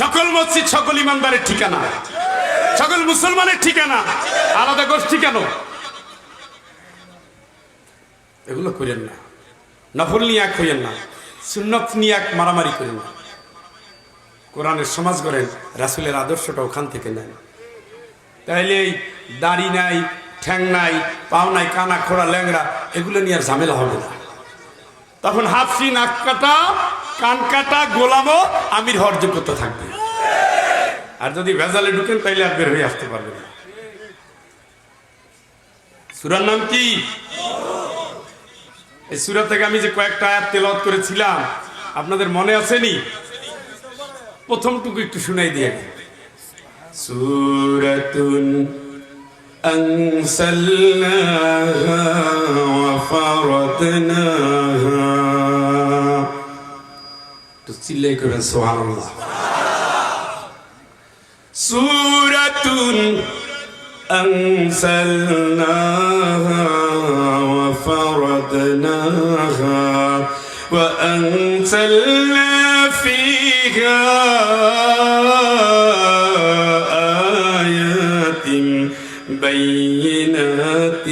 সকল মসজিদ সকল ইমানদারের ঠিকানা, সকল মুসলমানের ঠিকানা, আলাদা গোষ্ঠী কেন? এগুলো করেন না। নফল নিয়ে এক হইয়েন না, সুন্নত নিয়ে এক মারামারি করেন না। কোরআনের সমাজ গড়েন, রাসূলের আদর্শটা ওখান থেকে নেন। তাইলে এই দাড়ি নাই, ঠ্যাং নাই, পাও নাই, কানা খোড়া ল্যাংড়া, এগুলো নিয়ে আর ঝামেলা হবে না। তখন হাফসি, নাক কাটা, কান কাটা, গোলামও আমির হওয়ার যোগ্যতা থাকবে। আর যদি ভেজালে ঢুকেন তাইলে আর বের হয়ে আসতে পারবেন না। সূরার নাম কি? এই সূরা থেকে আমি যে কয়েকটা আয়াত তেলাওয়াত করেছিলাম আপনাদের মনে আছেনি? প্রথমটুকু একটু শুনাই দিয়ে। সূরাতুন আনসালনাহা ওয়া ফারাদনাহা, তো চিল্লাই করে সুবহানাল্লাহ। সূরাতুন أنزلناها وفرضناها وأنزلنا فيها آيات بينات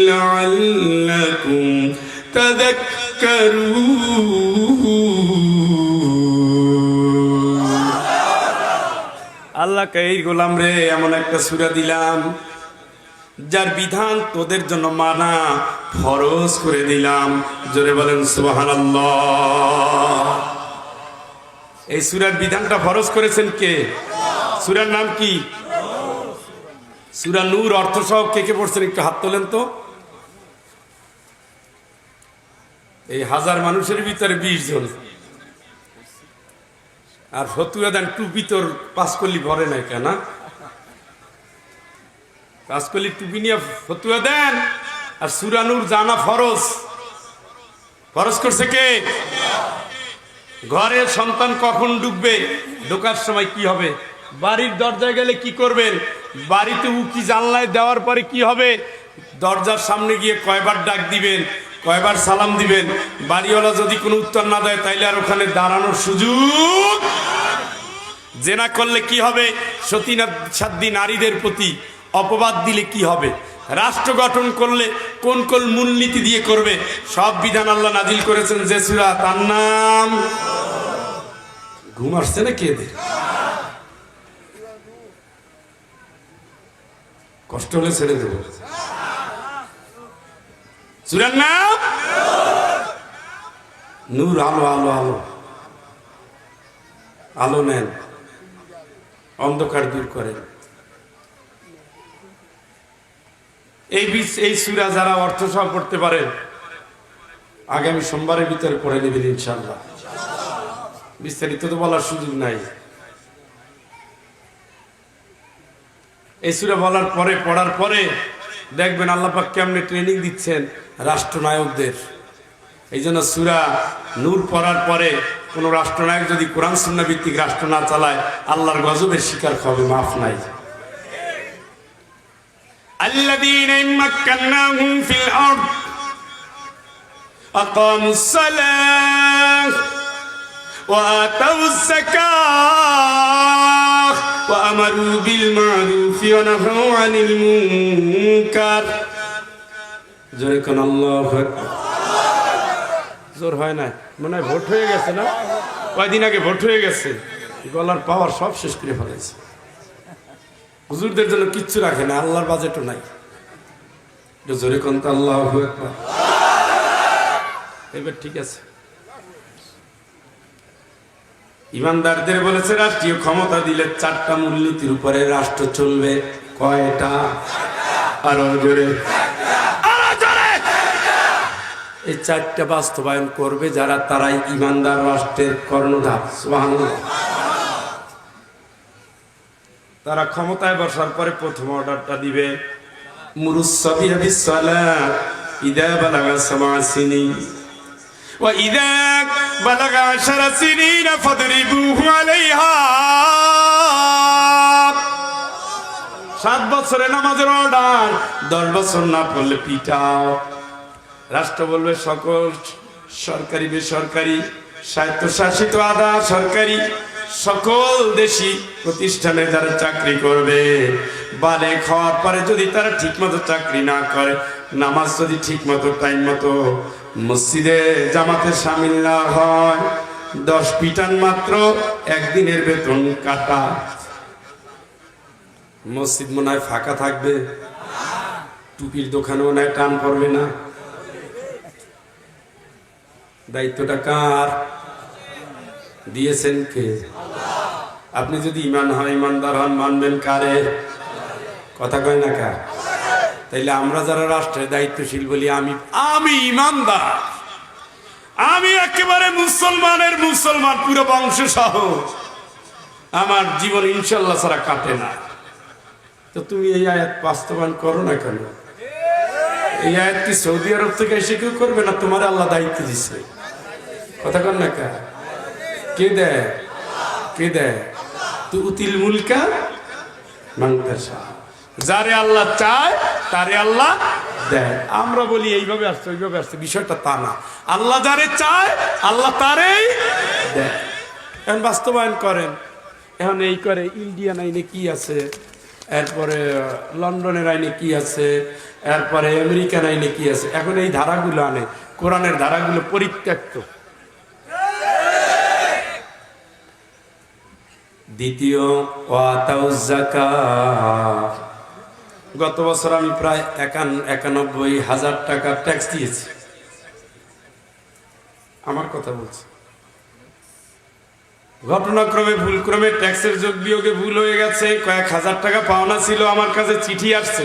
لعلكم تذكرون। আল্লাহ এই গোলাম রে এমন একটা সূরা দিলাম যার বিধান তোদের জন্য মানা ফরজ করে দিলাম। জোরে বলেন সুবহানাল্লাহ। এই সূরার বিধানটা ফরজ করেছেন কে? সূরার নাম কি? সূরা নূর। অর্থ সহ কে কে পড়ছেন একটু হাত তোলেন তো। এই 1000 মানুষের ভিতরে 20 জন। আর ফতুয়া দেন টুপি তোর পাঁচকলি ভরে নাই কেন? পাঁচকলি টুপি নিয়ে ফতুয়া দেন। আর সূরা নূর জানা ফরজ। ফরজ করছে কে? ঘরের সন্তান কখন ঢুকবে, ঢোকার সময় কি হবে, বাড়ির দরজায় গেলে কি করবেন, বাড়িতে উকি জানলায় দেওয়ার পরে কি হবে, দরজার সামনে গিয়ে কয়বার ডাক দিবেন, কয়বার সালাম দিবেন। বাড়িওয়ালা যদি কোনো উত্তর না দেয় তাইলে আর ওখানে দাঁড়ানোর সুযোগ। জেনা করলে কি হবে, সতী সাধ্বী নারীদের প্রতি অপবাদ দিলে কি হবে, রাষ্ট্র গঠন করলে কোন কোন মূলনীতি দিয়ে করবে, সব বিধান আল্লাহ নাজিল করেছেন যে সূরা, তার নাম। ঘুম আসছে না কে দে? কষ্ট হলে ছেড়ে দেব। সূরার নাম নূর। আলো আলো আলো আলো নেন, অন্ধকার দূর করেন। এই সূরা যারা অর্থ সহ পড়তে পারেন আগামী সোমবারের ভিতরে পড়ে নেবেন ইনশাআল্লাহ। বিস্তারিত তো বলার সুযোগ নাই। এই সূরা বলার পরে, পড়ার পরে দেখবেন আল্লাহ পাক কেমনে ট্রেনিং দিচ্ছেন রাষ্ট্রনায়কদের। এই জন্য সূরা নূর পড়ার পরে কোন রাষ্ট্রনায়ক যদি কোরআন সুন্নাহ ভিত্তিক রাষ্ট্র না চালায় আল্লাহর গজবের শিকার হবে, মাফ নাই। الذين مكناهم في الأرض أقاموا الصلاة وآتوا الزكاة وأمروا بالمعروف ونهوا عن المنكر। জোরে কোন আল্লাহু আকবার। জোর হয় না মনে হয়, ভোট হয়ে গেছে না, কয়দিন আগে ভোট হয়ে গেছে, গলার পাওয়ার সব শেষ করে ফেলেছে। হুজুরদের জন্য কিচ্ছু রাখে না, আল্লাহর বাজেটও নাই। জোরে কোন আল্লাহু আকবার। এবার ঠিক আছে। ইমানদারদের বলেছে রাষ্ট্রীয় ক্ষমতা দিলে 4টা মূলনীতির উপরে রাষ্ট্র চলবে। কয়টা? আরো জোরে। এই 4টা বাস্তবায়ন করবে যারা, তারাই ইমানদার রাষ্ট্রের কর্ণধার। সুবহানাল্লাহ। তারা ক্ষমতায় বসার পরে প্রথম অর্ডারটা দিবে, মুরুসসাবিয়া বিসসালাত ইদা বালাগা 7 সিনিন ওয়া ইদা বালাগা 10 সিনিন ফাদরিবুহু আলাইহা। 7 বছরে নামাজের অর্ডার, 10 বছর না পড়লে পিটাও। রাষ্ট্র বলবে সকল সরকারি বেসরকারি স্বায়ত্তশাসিত আধা সরকারি সকল দেশি প্রতিষ্ঠানে যারা চাকরি করবে, বালেগ হওয়ার পরে যদি তারা ঠিকমতো চাকরি না করে, নামাজ যদি ঠিকমতো টাইম মতো মসজিদে জামাতে শামিল না হয়, 10 পিটান মাত্র, একদিনের বেতন কাটা। মসজিদ মনে হয় ফাঁকা থাকবে, টুপির দোকানে মনে হয় টান পড়বে না। দায়িত্বটা কার? দিয়েছেন কে? আপনি যদি ইমানদার হন, মানবেন কারে? কথা কয় না কার? তাইলে আমরা যারা রাষ্ট্রের দায়িত্বশীল বলি আমি ইমানদার, আমি একেবারে মুসলমান পুরো বংশ সহ, আমার জীবন ইনশাল্লাহ ছাড়া কাটে না। তো তুমি এই আয়াত বাস্তবায়ন করো না কেন? এই আয়াত কি সৌদি আরব থেকে এসে কেউ করবে না? তোমার আল্লাহ দায়িত্ব দিচ্ছে। কথা কন না কা? কে দেয়? কে দেয়? তুতিল মুলকা মান তাশা। যারে আল্লাহ চায় তারে আল্লাহ দেয়। আমরা বলি এইভাবে আসছে ওইভাবে আসছে, বিষয়টা তা না। আল্লাহ যারে চায় আল্লাহ তারেই দেয়। এখন বাস্তবায়ন করেন। এখন এই করে ইন্ডিয়ান আইনে কি আছে, এরপরে লন্ডনের আইনে কি আছে, এরপরে আমেরিকান আইনে কি আছে। এখন এই ধারাগুলো আনে, কোরআনের ধারাগুলো পরিত্যক্ত। দ্বিতীয়, গত বছর আমি প্রায় 91,000 টাকা ট্যাক্স দিয়েছি। আমার কথা বলছি, ঘটনাক্রমে ভুলক্রমে ট্যাক্সের যোগ বিয়োগে ভুল হয়ে গেছে, কয়েক হাজার টাকা পাওনা ছিল। আমার কাছে চিঠি আসছে,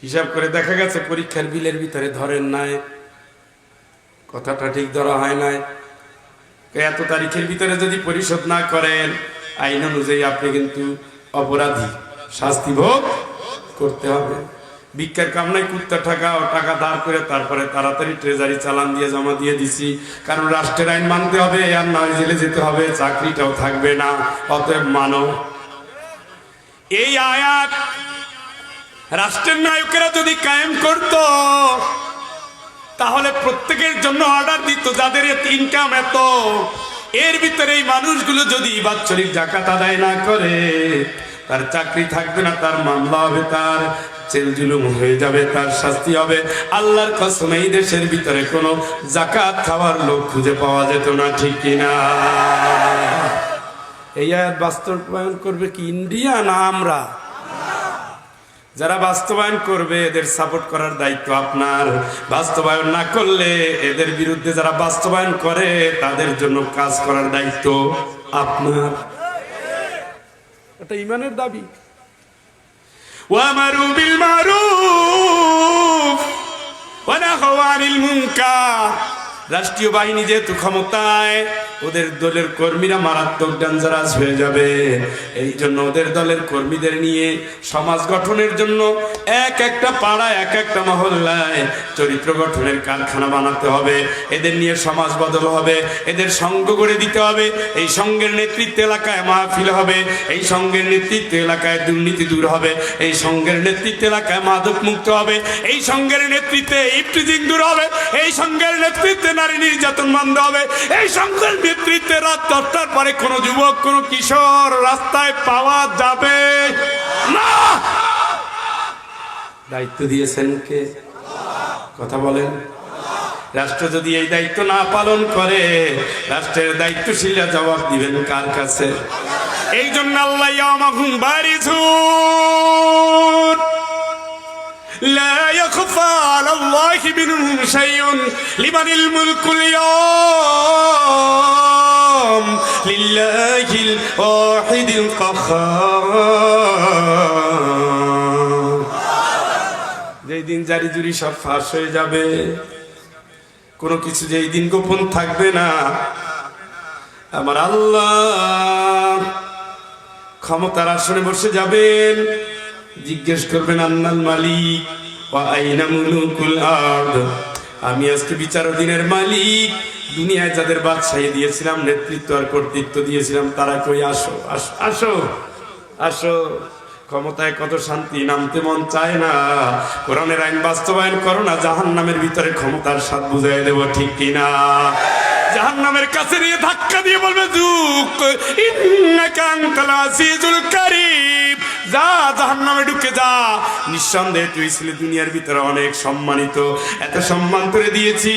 হিসাব করে দেখা গেছে পরীক্ষার বিলের ভিতরে ধরেন নাই, কথাটা ঠিক ধরা হয় নাই। এত তারিখের ভিতরে যদি পরিশোধ না করেন আইন অনুযায়ী আপনি কিন্তু অপরাধী, শাস্তি ভোগ করতে হবে। ভিক্ষার কামনায় কুত্তা টাকা দাঁড় করে তারপরে তাড়াতাড়ি ট্রেজারি চালান দিয়ে জমা দিয়ে দিছি, কারণ রাষ্ট্রের আইন মানতে হবে, আর নয় জেলে যেতে হবে, চাকরিটাও থাকবে না। অতএব মানো। এই আয়াত রাষ্ট্রের নায়কেরা যদি কায়েম করত তাহলে প্রত্যেকের জন্য অর্ডার দিত, যাদের ইনকাম এত, এর ভিতরে এই মানুষগুলো যদি বাৎসরিক যাকাত আদায় না করে তার চাকরি থাকবে না, তার মামলা হবে, তার জেল জুলুম হয়ে যাবে, তার শাস্তি হবে। আল্লাহর কসম এই দেশের ভিতরে কোনো যাকাত খাওয়ার লোক খুঁজে পাওয়া যেত না, ঠিক কিনা? এই আয়াত বাস্তবায়ন করবে কি ইন্ডিয়া না আমরা? যারা বাস্তবায়ন করবে এদের সাপোর্ট করার দায়িত্ব আপনার। বাস্তবায়ন না করলে এদের বিরুদ্ধে যারা বাস্তবায়ন করে তাদের জন্য কাজ করার দায়িত্ব আপনার। এটা ঈমানের দাবি। ওয়ামারু বিল মারুফ ওয়া নাহাউ আনিল মুনকার। রাষ্ট্রীয় বাহিনী যেহেতু ক্ষমতায়, ওদের দলের কর্মীরা মারাত্মক ডেঞ্জারাস হয়ে যাবে। এই জন্য ওদের দলের কর্মীদের নিয়ে সমাজ গঠনের জন্য এক একটা পাড়ায়, এক একটা মহল্লায় চরিত্র গঠনের কারখানা বানাতে হবে। এদের নিয়ে সমাজ বদল হবে, এদের সঙ্গ গড়ে দিতে হবে। এই সঙ্গের নেতৃত্বে এলাকায় মাহফিল হবে, এই সঙ্গের নেতৃত্বে এলাকায় দুর্নীতি দূর হবে, এই সঙ্গের নেতৃত্বে এলাকায় মাদক মুক্ত হবে, এই সঙ্গের নেতৃত্বে ইফটিজিং দূর হবে, এই সঙ্গের নেতৃত্বে নারী নির্যাতন বন্ধ হবে, এই সঙ্গের নেতৃত্বে রাত 10টার পরে কোন যুবক, কোন কিশোর রাস্তায় পাওয়া যাবে না। দায়িত্ব দিয়েছেন কে? কথা বলেন। রাষ্ট্র যদি এই দায়িত্ব না পালন করে, রাষ্ট্রের দায়িত্বশীলরা জবাব দিবেন কার কাছে? এই জন্য আল্লাহ ইয়ামাহুম বারিজুন লা ইয়াখফা আলাল্লাহি মিনহুম শাইউন লিমানিল মুলকুল ইয়াওম লিল্লাহিল ওয়াহিদিল কাহ্হার। যেই দিন জারি জুরি সব ফাঁস হয়ে যাবে, কোনো কিছু যেই দিন গোপন থাকবে না, আমার আল্লাহ ক্ষমতার আসনে বসে যাবেন, জিজ্ঞেস করবেন আন্নাল মালিক ওয়া আইনা মুলুকুল আরদ। আমি আজকে বিচারদিনের মালিক, দুনিয়ায় যাদের বাদশাহী দিয়েছিলাম, নেতৃত্ব আর কর্তৃত্ব দিয়েছিলাম, তারা কই? আসো আসো আসো আসো। ক্ষমতায় কত শান্তি, নামতে মন চায় না। কোরআনের আইন বাস্তবায়ন করো না, জাহান্নামের ভিতরে ক্ষমতার স্বাদ বুঝাই দেব, ঠিক কিনা? জাহান্নামের কাছে নিয়ে ধাক্কা দিয়ে বলবে যুক ইন্নাকা আনতাল আজিজুল কারীম। যা জাহান্নামে ঢুকে যা। নিঃসন্দেহে তুই ছিলি দুনিয়ার ভিতরে অনেক সম্মানিত, এত সম্মান তোরে দিয়েছি,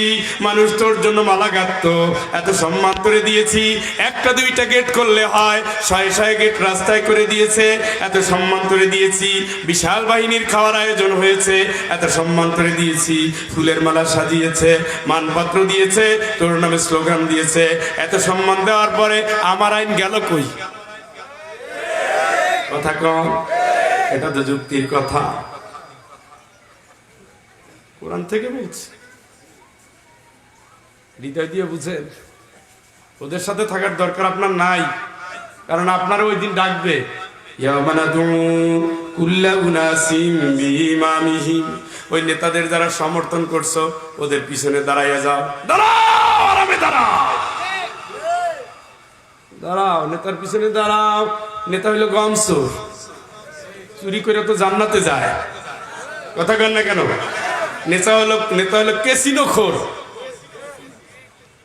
মানুষ তোর জন্য মালা গাঁথত, এত সম্মান তোরে দিয়েছি, একটা দুইটা গেট করলে হয়, শয়ে শয়ে গেট রাস্তায় করে দিয়েছে, এত সম্মান তোরে দিয়েছি, বিশাল বাহিনীর খাওয়ার আয়োজন হয়েছে, এত সম্মান তোরে দিয়েছি, ফুলের মালা সাজিয়েছে, মানপত্র দিয়েছে, তোর নামে স্লোগান দিয়েছে, এত সম্মান দেওয়ার পরে আমার আইন গেল কই? কথা কম, এটা তো যুক্তির কথা, কোরআন থেকে বলছে, হৃদয় দিয়ে বুঝেন। ওদের সাথে থাকার দরকার আপনার নাই, কারণ আপনারা ওই দিন ডাকবে ওই নেতাদের যারা সমর্থন করছো ওদের পিছনে দাঁড়াইয়া যাও, দাঁড়াও আরামে দাঁড়াও, দাঁড়াও নেতার পিছনে দাঁড়াও। নেতা হইলো গমসুর, চুরি করে তো জান্নাতে যায়, কথা কন না কেন? নেতা হলো ক্যাসিনো খোর,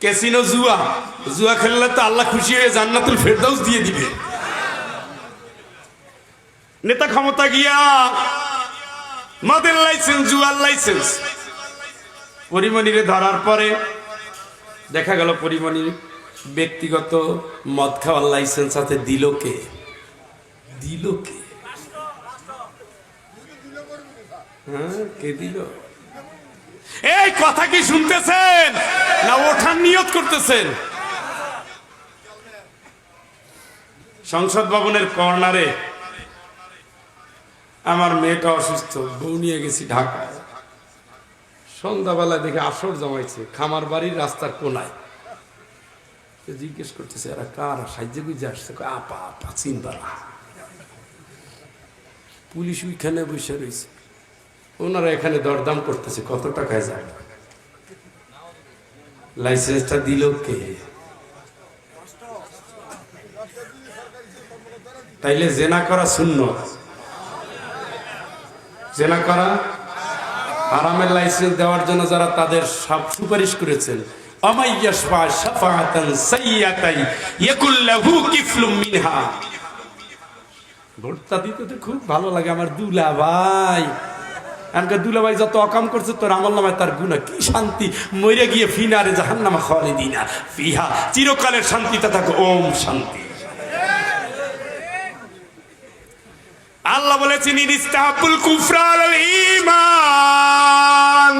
ক্যাসিনো জুয়া, জুয়া খেললে তো আল্লাহ খুশি হয়ে জান্নাতুল ফেরদাউস দিয়ে দিবে। নেতা ক্ষমতা গিয়া মদের লাইসেন্স, জুয়ার লাইসেন্স। পরিমণিরে ধরার পরে দেখা গেল পরিমণির ব্যক্তিগত মদ খাওয়ার লাইসেন্স আছে, দিল কে? দিল কে? হ্যাঁ, কে দিল? এই কথা কি শুনতেছেন না ওঠার নিয়ত করতেছেন? সংসদ ভবনের কর্নারে আমার মেয়েটা অসুস্থ, বউ নিয়ে গেছি ঢাকায়। সন্ধ্যাবেলায় দেখে আসর জমাইছে খামার বাড়ির রাস্তার কোনায়। জিজ্ঞেস করতেছে এরা কার সাহায্য গুজে আসছে, আপা আপা চিন্তা না। পুলিশ ওইখানে বসে রয়েছে, ওনারা এখানে দরদাম করতেছে কত টাকায় যাবে। লাইসেন্সটা দিল কে? তাইলে জেনা করা সুন্নাত, জেনা করা হারামের লাইসেন্স দেওয়ার জন্য যারা তাদের সব সুপারিশ করেছেন, আমাইয়াশফা শাফাআতান সাইয়্যাতাই ইয়াকুল লাহু কিফলুম মিনহা। ভোটটা দিতে তো খুব ভালো লাগে আমার দুলা ভাই। এমনকি দুলা ভাই যত অকাম করছে তোর আমলনামায় তার গুনাহ, কি শান্তি। মরে গিয়ে ফিনারে জাহান্নামা খালিদিনা ফিহা, চিরকালের শান্তিতে থাকো, ওম শান্তি। আল্লাহ বলেছেন ইনিস্তাহাবুল কুফরা আলাল ঈমান,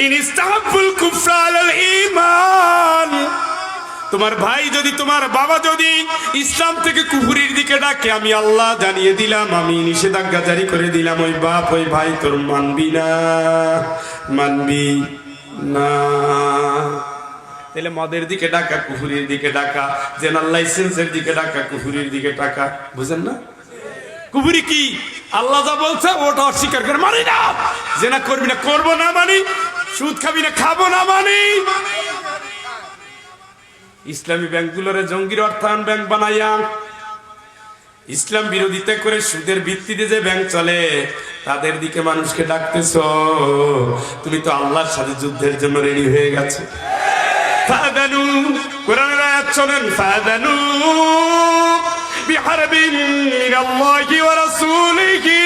ইনিস্তাহাবুল কুফরা আলাল ঈমান। তোমার ভাই যদি, তোমার বাবা যদি ইসলাম থেকে কুফরির দিকে ডাকে, আমি আল্লাহ জানিয়ে দিলাম, আমি নিষেধাজ্ঞা জারি করে দিলাম, ওই বাপ ওই ভাই তোর মানবি না, মানবি না। তাহলে মদের দিকে ডাকা, কুফরির দিকে ডাকা, জেনার লাইসেন্সের দিকে ডাকা, কুফরির দিকে ডাকা, বুঝেন না? কুফরি কি? আল্লাহ যা বলছে ওটা অস্বীকার করে মানি না। জেনা করবি না, করবো না মানি। সুদ খাবি না, খাবো না মানি। ইসলামী ব্যাংকগুলোরে জঙ্গির অর্থায়ন ব্যাংক বানাইয়া ইসলাম বিরোধিতা করে সুদের ভিত্তিতে যে ব্যাংক চলে, তাদের দিকে মানুষকে ডাকতেছ। তুমি তো আল্লাহর সাথে যুদ্ধের জন্য রেডি হয়ে গেছো। ফাদানু, কোরআনের আয়াত শোনেন, ফাদানু বিহারবিন মিনাল্লাহি ওয়া রাসূলিহি।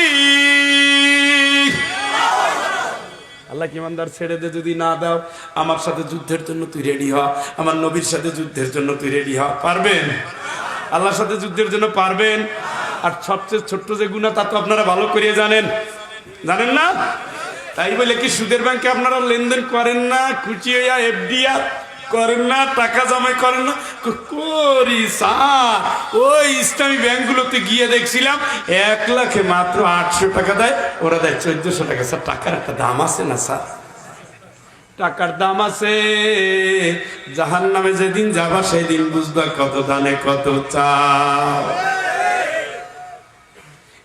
আল্লাহ কি ইমানদার ছেড়ে দে, যদি না দাও আমার সাথে যুদ্ধের জন্য তুই রেডি হ, আমার নবীর সাথে যুদ্ধের জন্য তুই রেডি হ। পারবেন? আল্লাহর সাথে যুদ্ধের জন্য পারবেন? আর সবচেয়ে ছোট্ট যে গুনাহ তা তো আপনারা ভালো করে জানেন, জানেন না? তাই বলে কি সুদের ব্যাংকে আপনারা লেনদেন করেন না? খুশি হইয়া এফডিআর করেন না? টাকা জমাই করেন না? করি স্যার। ওই ইসলামী ব্যাংকগুলোতে গিয়ে দেখছিলাম 1 লাখে মাত্র 800 টাকা দেয়, ওরা দেয় 1400 টাকা। স্যার টাকার একটা দাম আছে না স্যার? টাকার দাম আছে। জাহান্নামে যেদিন যাবা সেদিন বুঝবা কত দানে কত চাও।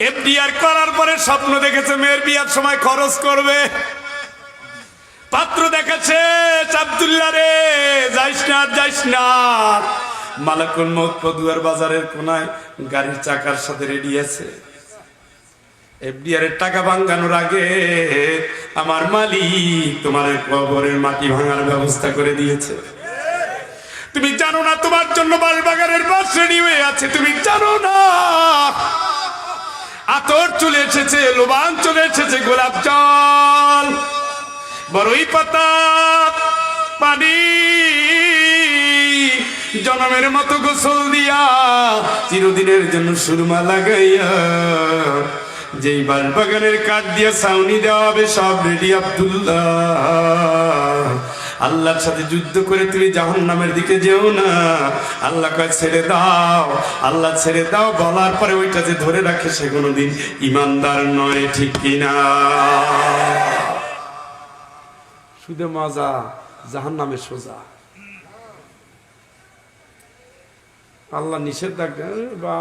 এফডিআর করার পরে স্বপ্ন দেখেছে মেয়ের বিয়ার সময় খরচ করবে, পাত্র দেখাচ্ছে আব্দুল্লাহ রে যাইস না যাইস না। মালাকুল মউত পদুয়ার বাজারের কোনায় গাড়ির চাকার সাথে রেডি আছে। এফডিআর এর টাকা ভাঙানোর আগে আমার মালিক তোমার কবরের মাটি ভাঙার ব্যবস্থা করে দিয়েছে। তুমি জানো না তোমার জন্য বালবাগানের বাস রেডি হয়ে আছে, তুমি জানো না। আতর চলে এসেছে, লোবান চলে এসেছে, গোলাপ জল, বড়ই পাতা, পানি, জনমের মতো গোসল দিয়া চিরদিনের জন্য সুরমা লাগাইয়া যেই বালবাগানের কাঠ দিয়া ছাউনি দেওয়া হবে সব রেডি। আব্দুল্লাহ, আল্লাহর সাথে যুদ্ধ করে তুমি জাহান্নামের দিকে যেও না। আল্লাহ কয় ছেড়ে দাও, আল্লাহ ছেড়ে দাও বলার পরে ওইটা যে ধরে রাখে সে কোনোদিন ইমানদার নয়, ঠিক কিনা? সুদে মজা, জাহান্নামে সোজা। আল্লাহ নিষেধাজ্ঞা।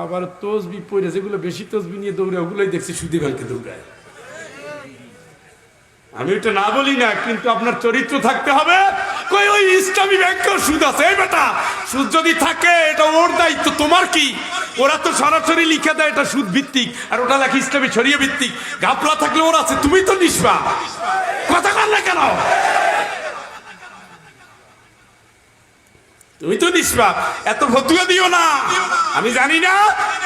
আবার তসবি পড়ে যেগুলো বেশি তসবি নিয়ে দৌড়ে ওগুলোই দেখছি সুদী ব্যাংকে দৌড়ায়। আমি ওটা না বলি না, কিন্তু আপনার চরিত্র থাকতে হবে। কই ওই ইসলামী ব্যাংকেও সুদ আছে? এই বেটা, সুদ যদি থাকে এটা ওর দায়িত্ব, তোমার কি? ওরা তো সরাসরি লিখে দেয় এটা সুদ ভিত্তিক, আর ওটা লেখে ইসলামী শরিয়া ভিত্তিক। গাপলা থাকলে ওর আছে, তুমি তো নিসবা। কথা কর না কেন? তুমি তো নিষ্পাপ, এত ফতুয়া দিও না। আমি জানি না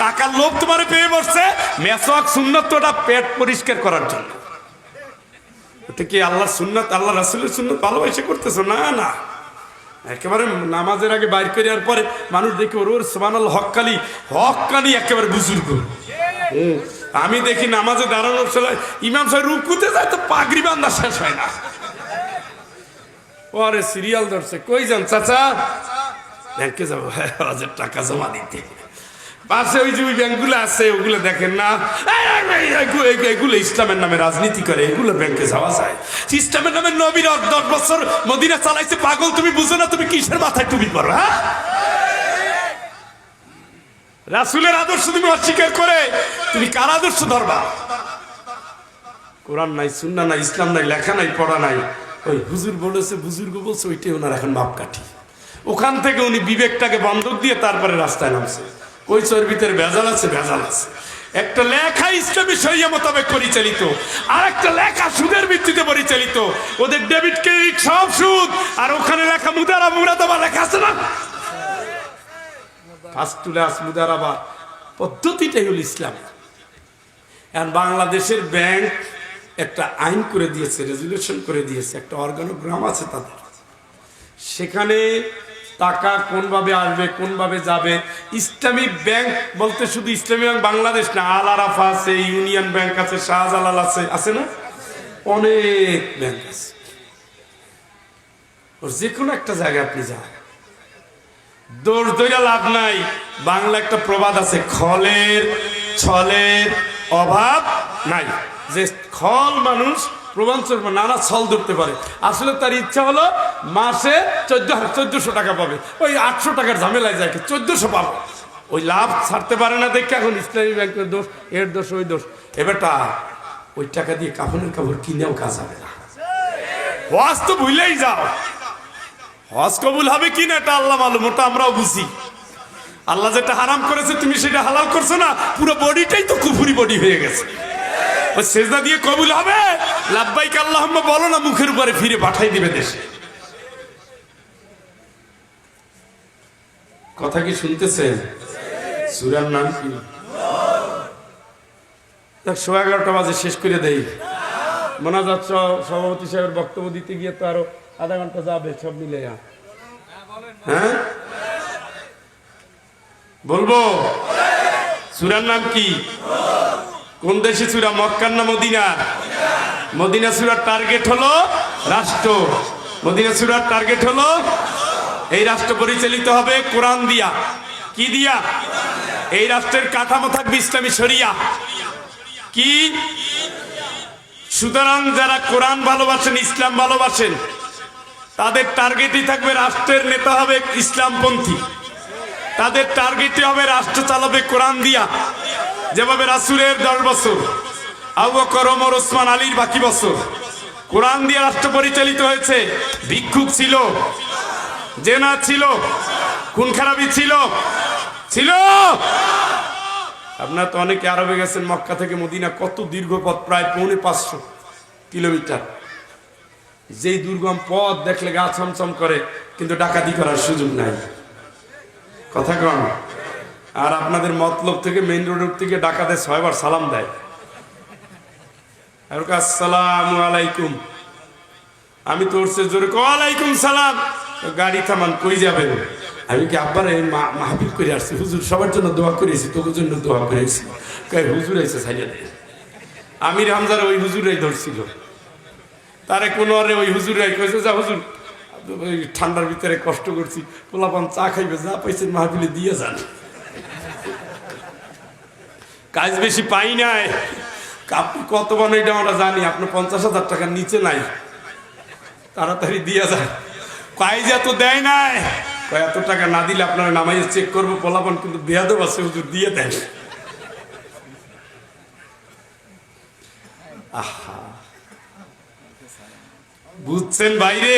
টাকার লোভ তোমার পেয়ে বসছে। মেসওয়াক সুন্নাত তো ওটা পেট পরিষ্কার করার জন্য। ওটা কি আল্লাহর সুন্নাত, আল্লাহ রাসূলের সুন্নাত ভালোবেসে করতেছো? না না, একেবারে নামাজের আগে বাইর করার পরে মানুষ দেখে ওর সুবহানাল্লাহ হক্কালি হক্কালি একেবারে বুজুর্গ। আমি দেখি নামাজে দাঁড়ানোর সময় ইমাম সাহেব রুকুতে যায় তো পাগড়ি বান্ধা শেষ হয় না। ওরে সিরিয়াল ধরছে, কই যান চাচা? ব্যাংকে যাবো, 1000 টাকা জমা দিতে। পাশে ওই যে ওই ব্যাংকগুলো আছে ওগুলো দেখেন না, এগুলো ইসলামের নামে রাজনীতি করে, এগুলো ব্যাংকে যাওয়া যায়। ইসলামের নামে নবীর 10 বছর মদিনা চালাইছে, পাগল তুমি বুঝো না? তুমি কিসের মাথায় টুপি পরো? হ্যাঁ, রাসূলের আদর্শ তুমি অস্বীকার করে তুমি কার আদর্শ ধরবা? কোরআন নাই, সুন্নাহ নাই, ইসলাম নাই, লেখা নাই, পড়া নাই। ওই হুজুর বলেছে, বুজুর্গ বলছে, ওইটাই ওনার এখন মাপকাঠি। ওখান থেকে উনি বিবেকটাকে বন্ধক দিয়ে তারপরে রাস্তায় নামছে। ওই চোর ভিতরে ভেজাল আছে, ভেজাল আছে। একটা লেখা ইসলামী শরিয়া মোতাবেক পরিচালিত, আর একটা লেখা সুদের ভিত্তিতে পরিচালিত। ওদের ডেবিট ক্রেডিট সব সুদ, আর ওখানে লেখা মুরাদাবা লেখা আছে না, ফাস্টুলাস মুদারাবা পদ্ধতিটাই হল ইসলাম। এখন বাংলাদেশের ব্যাংক একটা আইন করে দিয়েছে, রেজুলেশন করে দিয়েছে, একটা অর্গানোগ্রাম আছে তাদের। সেখানে টাকা কোনভাবে আসবে, কোনভাবে যাবে। ইসলামী ব্যাংক বলতে শুধু ইসলামী ব্যাংক বাংলাদেশ না, আল আরাফা আছে, ইউনিয়ন ব্যাংক আছে, শাহজালাল আছে, আছে না? অনেক ব্যাংক আছে। যে কোনো একটা জায়গায় আপনি যান, দৌড় দৌড়া লাভ নাই। বাংলা একটা প্রবাদ আছে, খলের ছলের অভাব নাই। যে খল মানুষ প্রবঞ্চক নানা ছল ধরতে পারে, আসলে তার ইচ্ছা হলো মাসে 1400 টাকা পাবে, ওই 800 টাকার ঝামেলায় যায় 1400 পাবে, ওই লাভ ছাড়তে পারে না দেখে এখন ইসলামী ব্যাংকের দোষ, এর দোষ, ওই দোষ। এবারটা ওই টাকা দিয়ে কাফনের কাপড় কিনেও কাজ হবে না। হজ তো ভুলেই যাও, হজ কবুল হবে কিনা এটা আল্লাহ মালুম, ওটা আমরাও বুঝি। আল্লাহ যেটা হারাম করেছে তুমি সেটা হালাল করছো না, পুরো বডিটাই তো কুফুরি বডি হয়ে গেছে। ওই সেজদা দিয়ে কবুল হবে? লাব্বাইক আল্লাহুম্মা বলো না, মুখের উপরে ফিরে পাঠাই দিবে দেশে। কথা কি শুনতেছেন? সূরার নাম কি? 11:15 বাজে শেষ করে দেই। মোনাজাত সভাপতি সাহেবের বক্তব্য দিতে গিয়ে তো আরো আধা ঘন্টা যাবে সব মিলে। হ্যাঁ বলবো? সূরার নাম কি? কোন দেশে সূরা? মক্কার না মদিনা? মদিনা। সূরার টার্গেট হলো রাষ্ট্র। মদিনা সূরার টার্গেট হলো এই রাষ্ট্র পরিচালিত হবে কোরআন দিয়া। কি দিয়া? এই রাষ্ট্রের কাঠামো থাকবে ইসলামী শরিয়া। কি? সুতরাং যারা কোরআন ভালোবাসেন, ইসলাম ভালোবাসেন, তাদের টার্গেটই থাকবে রাষ্ট্রের নেতা হবে ইসলামপন্থী। তাদের টার্গেটই হবে রাষ্ট্র চালাবে কোরআন দিয়া। যেভাবে রাসূলের 10 বছর, আবু বকর, ওমর, ওসমান, আলীর বাকি বছর কোরআন দিয়ে রাষ্ট্র পরিচালিত হয়েছে। ভিক্ষুক ছিল, জেনা ছিল, খুন খারাপি ছিল, ছিল। আপনারা তো অনেকে আরবে গেছেন, মক্কা থেকে মদিনা কত দীর্ঘ পথ, প্রায় 550 কিলোমিটার। যেই দুর্গম পথ দেখলে গা ছমছম করে, কিন্তু ডাকাতি করার সুযোগ নাই। কথা কন। আর আপনাদের মতলব থেকে মেইন রোড থেকে ডাকাতে 6 বার সালাম দেয়, আসসালামু আলাইকুম। আমি তো ওরছে জোরে ওয়ালাইকুম সালাম। গাড়ি থামান, কই যাবেন? আমি কি আব্বার মাহফিল করে আসছি, হুজুর সবার জন্য দোয়া করেছি, তোর জন্য দোয়া করেছি। হুজুর আইসে সাইডে। আমির হামজার ওই হুজুরাই ধরছিল, তারে কোনো আরে ওই হুজুরাই কইছে, যা হুজুর ওই ঠান্ডার ভিতরে কষ্ট করছি, পোলাপান চা খাইবে, যা পাইছেন মাহফিলে দিয়ে যান। কাজ বেশি পাই নাই। আপনি কত বান এটা আমরা জানি, আপনার 50,000 টাকার নিচে নাই, তাড়াতাড়ি দিয়ে যান। কাজ এত দেয় নাই, এত টাকা না দিলে আপনারা নামাইয়ে চেক করবো। পোলাপান কিন্তু বেয়াদব আছে, হুজুর দিয়ে দেন। আহা, বুঝছেন বাইরে?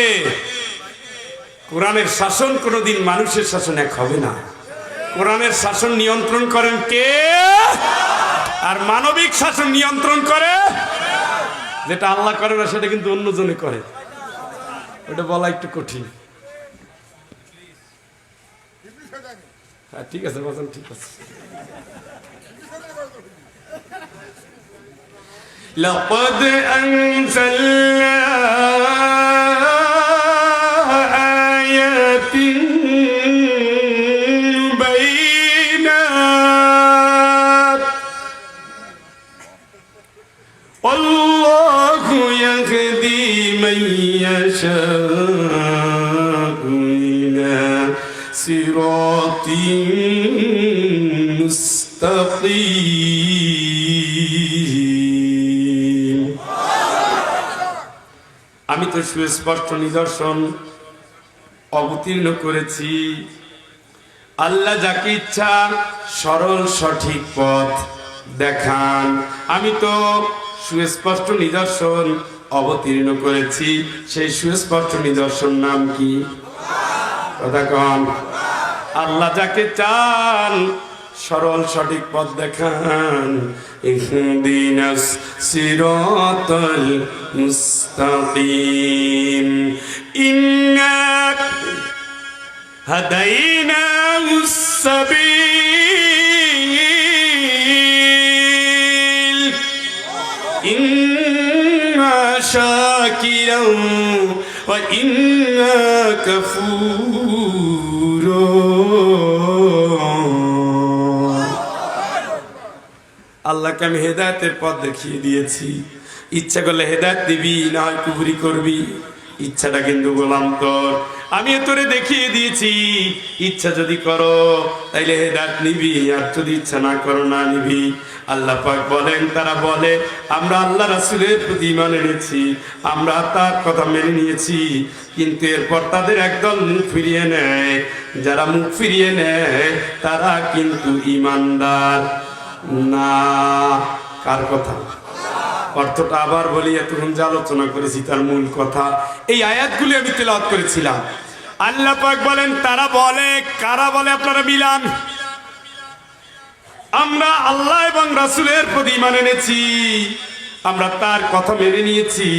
কোরআনের শাসন কোনোদিন মানুষের শাসন এক হবে না। কোরআনের শাসন নিয়ন্ত্রণ করেন কে? আর মানবিক শাসন নিয়ন্ত্রণ করে যেটা আল্লাহ করে না, সেটা কিন্তু অন্যজনে করে। ওটা বলা একটু কঠিন। হ্যাঁ ঠিক আছে বাজান, ঠিক আছে। لقد أنزلنا آيات بينات والله يهدي من يشاء إلى صراط مستقيم. মুস্তাকিম। আমি তো সুস্পষ্ট নিদর্শন অবতীর্ণ করেছি। আল্লাহ যাকে ইচ্ছা সরল সঠিক পথ দেখান। আমি তো সুস্পষ্ট নিদর্শন অবতীর্ণ করেছি। সেই সুস্পষ্ট নিদর্শন নাম কি? কথা কন। আল্লাহ যাকে চান সরল সঠিক পথ দেখান। ইহদিনাস সিরাতাল মুস্তাকিম। ইন্না হাদাইনাহুস সাবিল। ইম্মা শাকিরান ওয়া ইম্মা কাফুরা। আল্লাহকে আমি হেদায়েতের পথ দেখিয়ে দিয়েছি। ইচ্ছা করলে হেদায়েত দিবি, না হয় কুফরি করবি। ইচ্ছাটা কিন্তু গোলাম তোর। আমি তোরে দেখিয়ে দিয়েছি। ইচ্ছা যদি করো তাইলে হেদায়েত নিবি, আর যদি ইচ্ছা না করো না নিবি। আল্লাহ পাক বলেন, তারা বলে আমরা আল্লাহ রাসূলের প্রতি ঈমান এনেছি, আমরা তার কথা মেনে নিয়েছি, কিন্তু এরপর তাদের একদল মুখ ফিরিয়ে নেয়। যারা মুখ ফিরিয়ে নেয় তারা কিন্তু ঈমানদার না। কার কথা? অর্থটা আবার বলি, এতক্ষণ যে আলোচনা করেছি তার মূল কথা। এই আয়াতগুলি আমি তেলাওয়াত করেছিলাম। আল্লাহ পাক বলেন, তারা বলে, কারা বলে? আপনারা মিলান। আমরা আল্লাহ এবং রাসূলের প্রতি ঈমান এনেছি, আমরা তার কথা মেনে নিয়েছি।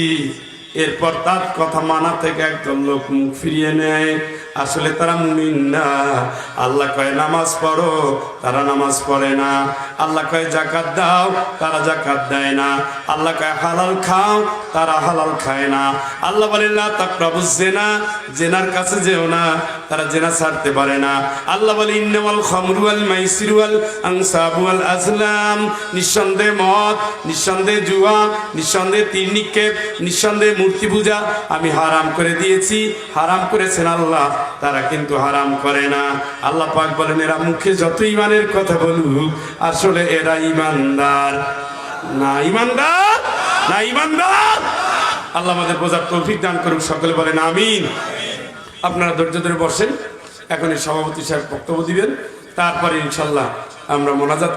এরপর তার কথা মানা থেকে একদল লোক মুখ ফিরিয়ে নেয়। আসলে তারা মুমিন না। আল্লাহ কয় নামাজ পড়ো, তারা নামাজ পড়ে না। আল্লাহ কয় যাকাত দাও, তারা যাকাত দেয় না। আল্লাহ কয় হালাল খাও, তারা হালাল খায় না। আল্লাহ বলে লা তাকরাবুজ জিনা, জিনার কাছে যেও না, তারা জিনা ছাড়তে পারে না। আল্লাহ বলে ইন্নামাল খামরু ওয়াল মাইসিরু ওয়াল আনসাবু ওয়াল আজলাম, নিঃসন্দেহে মদ, নিঃসন্দেহে জুয়া, নিঃসন্দেহে তীর নিক্ষেপ, নিঃসন্দেহে মূর্তি পূজা আমি হারাম করে দিয়েছি। হারাম করেছেন আল্লাহ, তারা কিন্তু হারাম করে না। আল্লাহ পাক বলেন, এরা মুখে যত ঈমানের কথা বলুক, আসলে এরা ঈমানদার না। ঈমানদার না, ঈমানদার। আল্লাহ আমাদের বোঝার তৌফিক দান করুক। সকলে বলেন আমিন। আপনারা ধৈর্য ধরে বসেন। এখন এই সভাপতি সাহেব বক্তব্য দিবেন, তারপরে ইনশাল্লাহ আমরা মোনাজাত